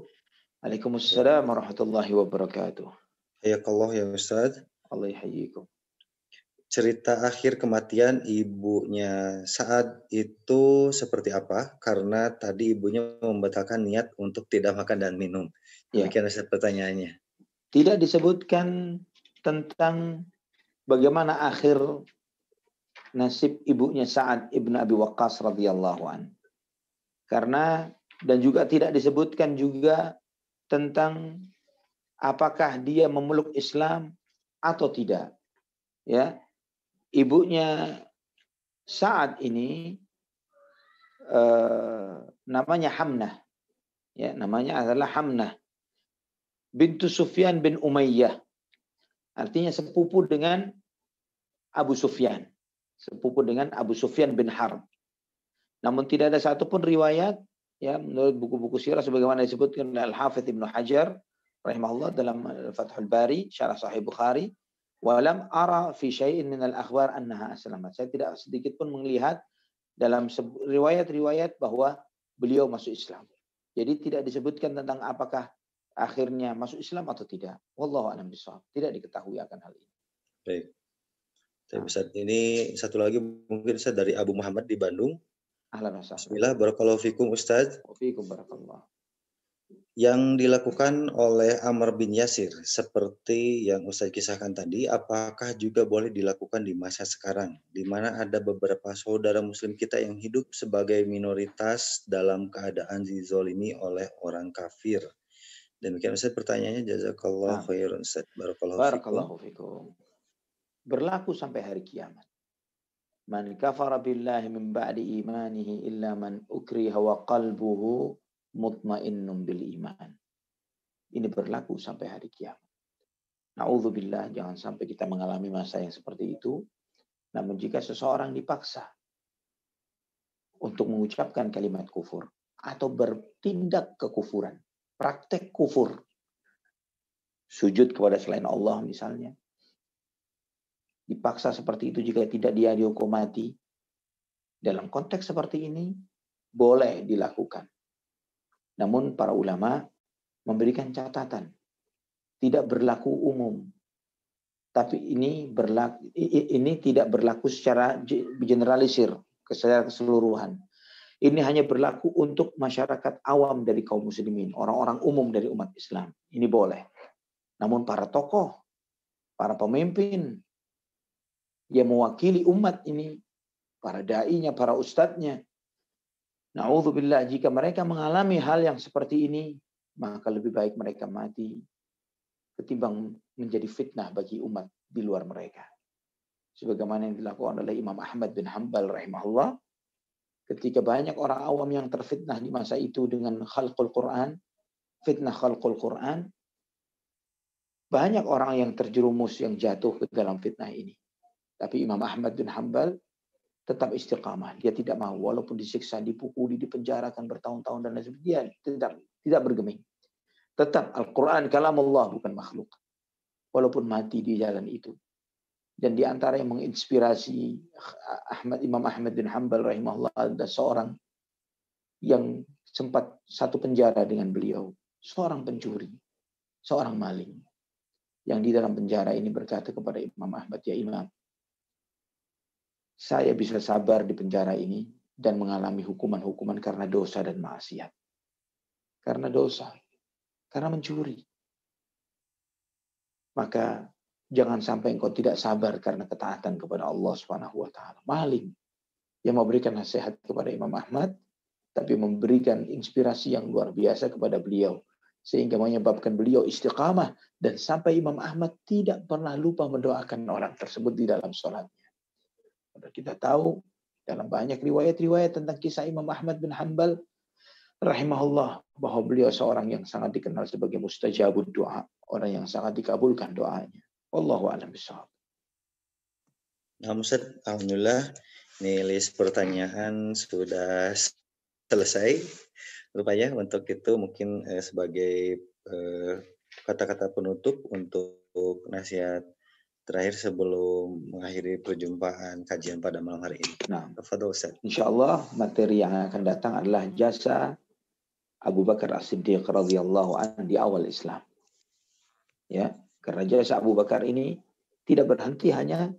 Speaker 1: Waalaikumsalam warahmatullahi wabarakatuh.
Speaker 2: Hayakallah ya Ustaz.
Speaker 1: Allah yahyikum.
Speaker 2: Cerita akhir kematian ibunya Sa'ad itu seperti apa? Karena tadi ibunya membatalkan niat untuk tidak makan dan minum.
Speaker 1: Ya.
Speaker 2: Demikian Ustaz pertanyaannya.
Speaker 1: Tidak disebutkan tentang bagaimana akhir nasib ibunya Sa'ad ibn Abi Waqqas radhiyallahu an. Karena dan juga tidak disebutkan juga tentang apakah dia memeluk Islam atau tidak. Ya, ibunya Sa'ad ini namanya Hamnah. Ya, namanya adalah Hamnah bintu Sufyan bin Umayyah. Artinya sepupu dengan Abu Sufyan. Sepupu dengan Abu Sufyan bin Harb. Namun tidak ada satupun riwayat ya menurut buku-buku sirah sebagaimana disebutkan oleh Al-Hafidz Ibnu Hajar rahimahullah dalam Fathul Bari syarah Sahih Bukhari, walam ara fi syai'in min al-akhbar annaha aslamat. Saya tidak sedikit pun melihat dalam riwayat-riwayat bahwa beliau masuk Islam. Jadi tidak disebutkan tentang apakah akhirnya masuk Islam atau tidak. Wallahu a'lam bishawab. Tidak diketahui akan hal ini.
Speaker 2: Baik. Ustaz, ini satu lagi mungkin Ustaz dari Abu Muhammad di Bandung.
Speaker 1: Ahlan wa sahlan.
Speaker 2: Bismillah, barakallahu fikum Ustaz.
Speaker 1: Wa fikum barakallah.
Speaker 2: Yang dilakukan oleh Ammar bin Yasir seperti yang Ustaz kisahkan tadi, apakah juga boleh dilakukan di masa sekarang, di mana ada beberapa saudara muslim kita yang hidup sebagai minoritas dalam keadaan dizolimi oleh orang kafir? Demikian Ustaz pertanyaannya, jazakallahu khairan Ustaz.
Speaker 1: Barakallahu fikum. Berlaku sampai hari kiamat. Man kafara billahi min ba'di imanihi illa man ukriha wa qalbuhu mutmainnun bil iman. Ini berlaku sampai hari kiamat. Na'udzubillah, jangan sampai kita mengalami masa yang seperti itu. Namun jika seseorang dipaksa untuk mengucapkan kalimat kufur atau bertindak kekufuran, praktek kufur, sujud kepada selain Allah misalnya, dipaksa seperti itu jika tidak dia dihukum mati, dalam konteks seperti ini boleh dilakukan. Namun para ulama memberikan catatan, tidak berlaku umum. Tapi ini tidak berlaku secara generalisir, secara keseluruhan. Ini hanya berlaku untuk masyarakat awam dari kaum muslimin, orang-orang umum dari umat Islam. Ini boleh. Namun para tokoh, para pemimpin yang mewakili umat ini, para da'inya, para ustadznya, na'udzubillah, jika mereka mengalami hal yang seperti ini, maka lebih baik mereka mati ketimbang menjadi fitnah bagi umat di luar mereka. Sebagaimana yang dilakukan oleh Imam Ahmad bin Hanbal rahimahullah, ketika banyak orang awam yang terfitnah di masa itu dengan khalqul Quran, fitnah khalqul Quran, banyak orang yang terjerumus, yang jatuh ke dalam fitnah ini. Tapi Imam Ahmad bin Hanbal tetap istiqamah. Dia tidak mau, walaupun disiksa, dipukuli, dipenjarakan bertahun-tahun dan lain sebagainya, dia tidak bergeming. Tetap Al-Quran kalamullah, bukan makhluk. Walaupun mati di jalan itu. Dan di antara yang menginspirasi Imam Ahmad bin Hanbal rahimahullah, ada seorang yang sempat satu penjara dengan beliau. Seorang pencuri, seorang maling. Yang di dalam penjara ini berkata kepada Imam Ahmad, ya Imam, saya bisa sabar di penjara ini dan mengalami hukuman-hukuman karena dosa dan maksiat. Karena dosa, karena mencuri. Maka jangan sampai engkau tidak sabar karena ketaatan kepada Allah Subhanahu wa taala. Maling yang memberikan nasihat kepada Imam Ahmad, tapi memberikan inspirasi yang luar biasa kepada beliau, sehingga menyebabkan beliau istiqamah dan sampai Imam Ahmad tidak pernah lupa mendoakan orang tersebut di dalam sholatnya. Kita tahu dalam banyak riwayat-riwayat tentang kisah Imam Ahmad bin Hanbal rahimahullah, bahwa beliau seorang yang sangat dikenal sebagai mustajabud doa, orang yang sangat dikabulkan doanya. Wallahu a'lam bishawab.
Speaker 2: Nah, Ustaz, alhamdulillah ini list pertanyaan sudah selesai. Rupanya untuk itu mungkin sebagai kata-kata penutup untuk nasihat terakhir sebelum mengakhiri perjumpaan kajian pada malam hari ini.
Speaker 1: Nah,
Speaker 2: Tafadhol Ustaz.
Speaker 1: insyaallah materi yang akan datang adalah jasa Abu Bakar As-Siddiq radhiyallahu anhu di awal Islam. Ya, karena jasa Abu Bakar ini tidak berhenti hanya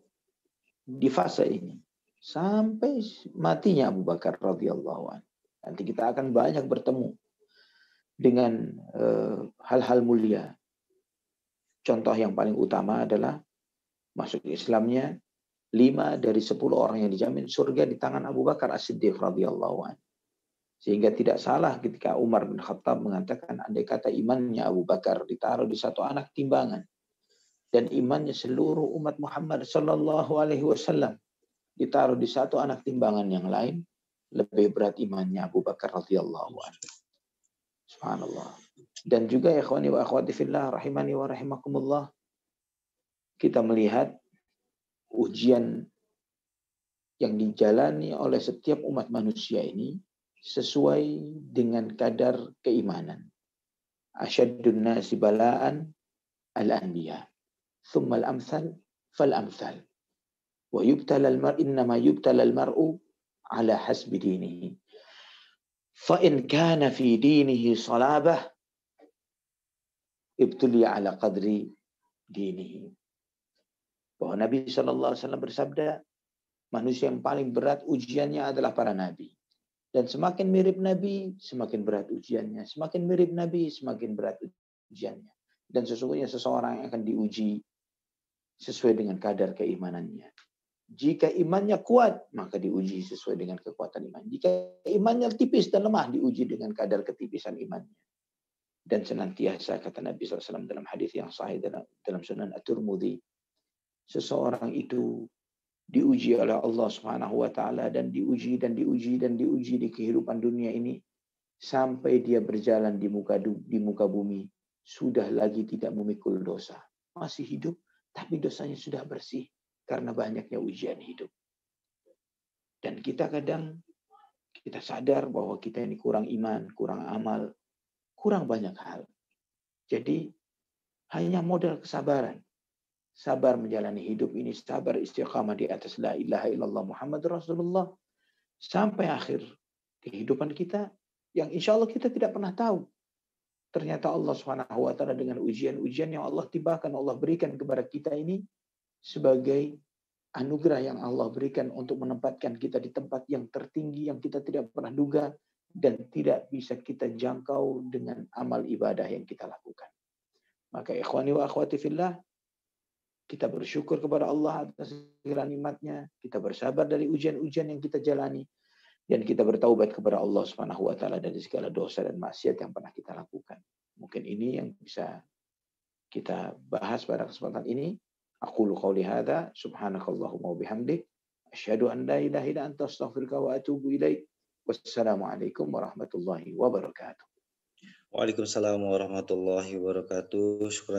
Speaker 1: di fase ini sampai matinya Abu Bakar radhiyallahu anhu. Nanti kita akan banyak bertemu dengan hal-hal mulia. Contoh yang paling utama adalah masuk Islamnya 5 dari 10 orang yang dijamin surga di tangan Abu Bakar As-Siddiq radhiyallahu anhu. Sehingga tidak salah ketika Umar bin Khattab mengatakan andai kata imannya Abu Bakar ditaruh di satu anak timbangan dan imannya seluruh umat Muhammad sallallahu alaihi wasallam ditaruh di satu anak timbangan yang lain, lebih berat imannya Abu Bakar radhiyallahu anhu. Subhanallah. Dan juga ya ikhwani wa akhwati fillah rahimani wa rahimakumullah, kita melihat ujian yang dijalani oleh setiap umat manusia ini sesuai dengan kadar keimanan. Asyaddun nasi bala'an al-anbiya, thumma al-amthal fal-amthal. Wa yubtala al-mar'u innama yubtala al-mar'u ala hasbi dinihi. Fa in kana fi dinihi salabah ibtuli ala qadri dinihi. Bahwa Nabi SAW bersabda, manusia yang paling berat ujiannya adalah para nabi. Dan semakin mirip nabi, semakin berat ujiannya. Semakin mirip nabi, semakin berat ujiannya. Dan sesungguhnya seseorang yang akan diuji sesuai dengan kadar keimanannya. Jika imannya kuat, maka diuji sesuai dengan kekuatan iman. Jika imannya tipis dan lemah, diuji dengan kadar ketipisan imannya. Dan senantiasa, kata Nabi SAW dalam hadis yang sahih dalam Sunan At-Tirmidzi, seseorang itu diuji oleh Allah Subhanahu wa taala dan diuji di kehidupan dunia ini sampai dia berjalan di muka bumi sudah lagi tidak memikul dosa. Masih hidup tapi dosanya sudah bersih karena banyaknya ujian hidup. Dan kita kadang kita sadar bahwa kita ini kurang iman, kurang amal, kurang banyak hal. Jadi hanya modal kesabaran. Sabar menjalani hidup ini, sabar istiqamah di atas la ilaha illallah Muhammad Rasulullah sampai akhir kehidupan kita yang insya Allah kita tidak pernah tahu. Ternyata Allah Subhanahu wa taala dengan ujian-ujian yang Allah tibakan, Allah berikan kepada kita ini sebagai anugerah yang Allah berikan untuk menempatkan kita di tempat yang tertinggi yang kita tidak pernah duga dan tidak bisa kita jangkau dengan amal ibadah yang kita lakukan. Maka ikhwani wa akhwati fillah, kita bersyukur kepada Allah atas segala nikmatnya. Kita bersabar dari ujian-ujian yang kita jalani. Dan kita bertaubat kepada Allah Subhanahu wa taala dari segala dosa dan maksiat yang pernah kita lakukan. Mungkin ini yang bisa kita bahas pada kesempatan ini. Aqulu qauli hadza subhanakallahumma wa bihamdik asyhadu an la ilaha illa anta astaghfiruka wa atubu ilaik. Wassalamualaikum warahmatullahi wabarakatuh.
Speaker 2: Waalaikumsalam warahmatullahi wabarakatuh. Syukran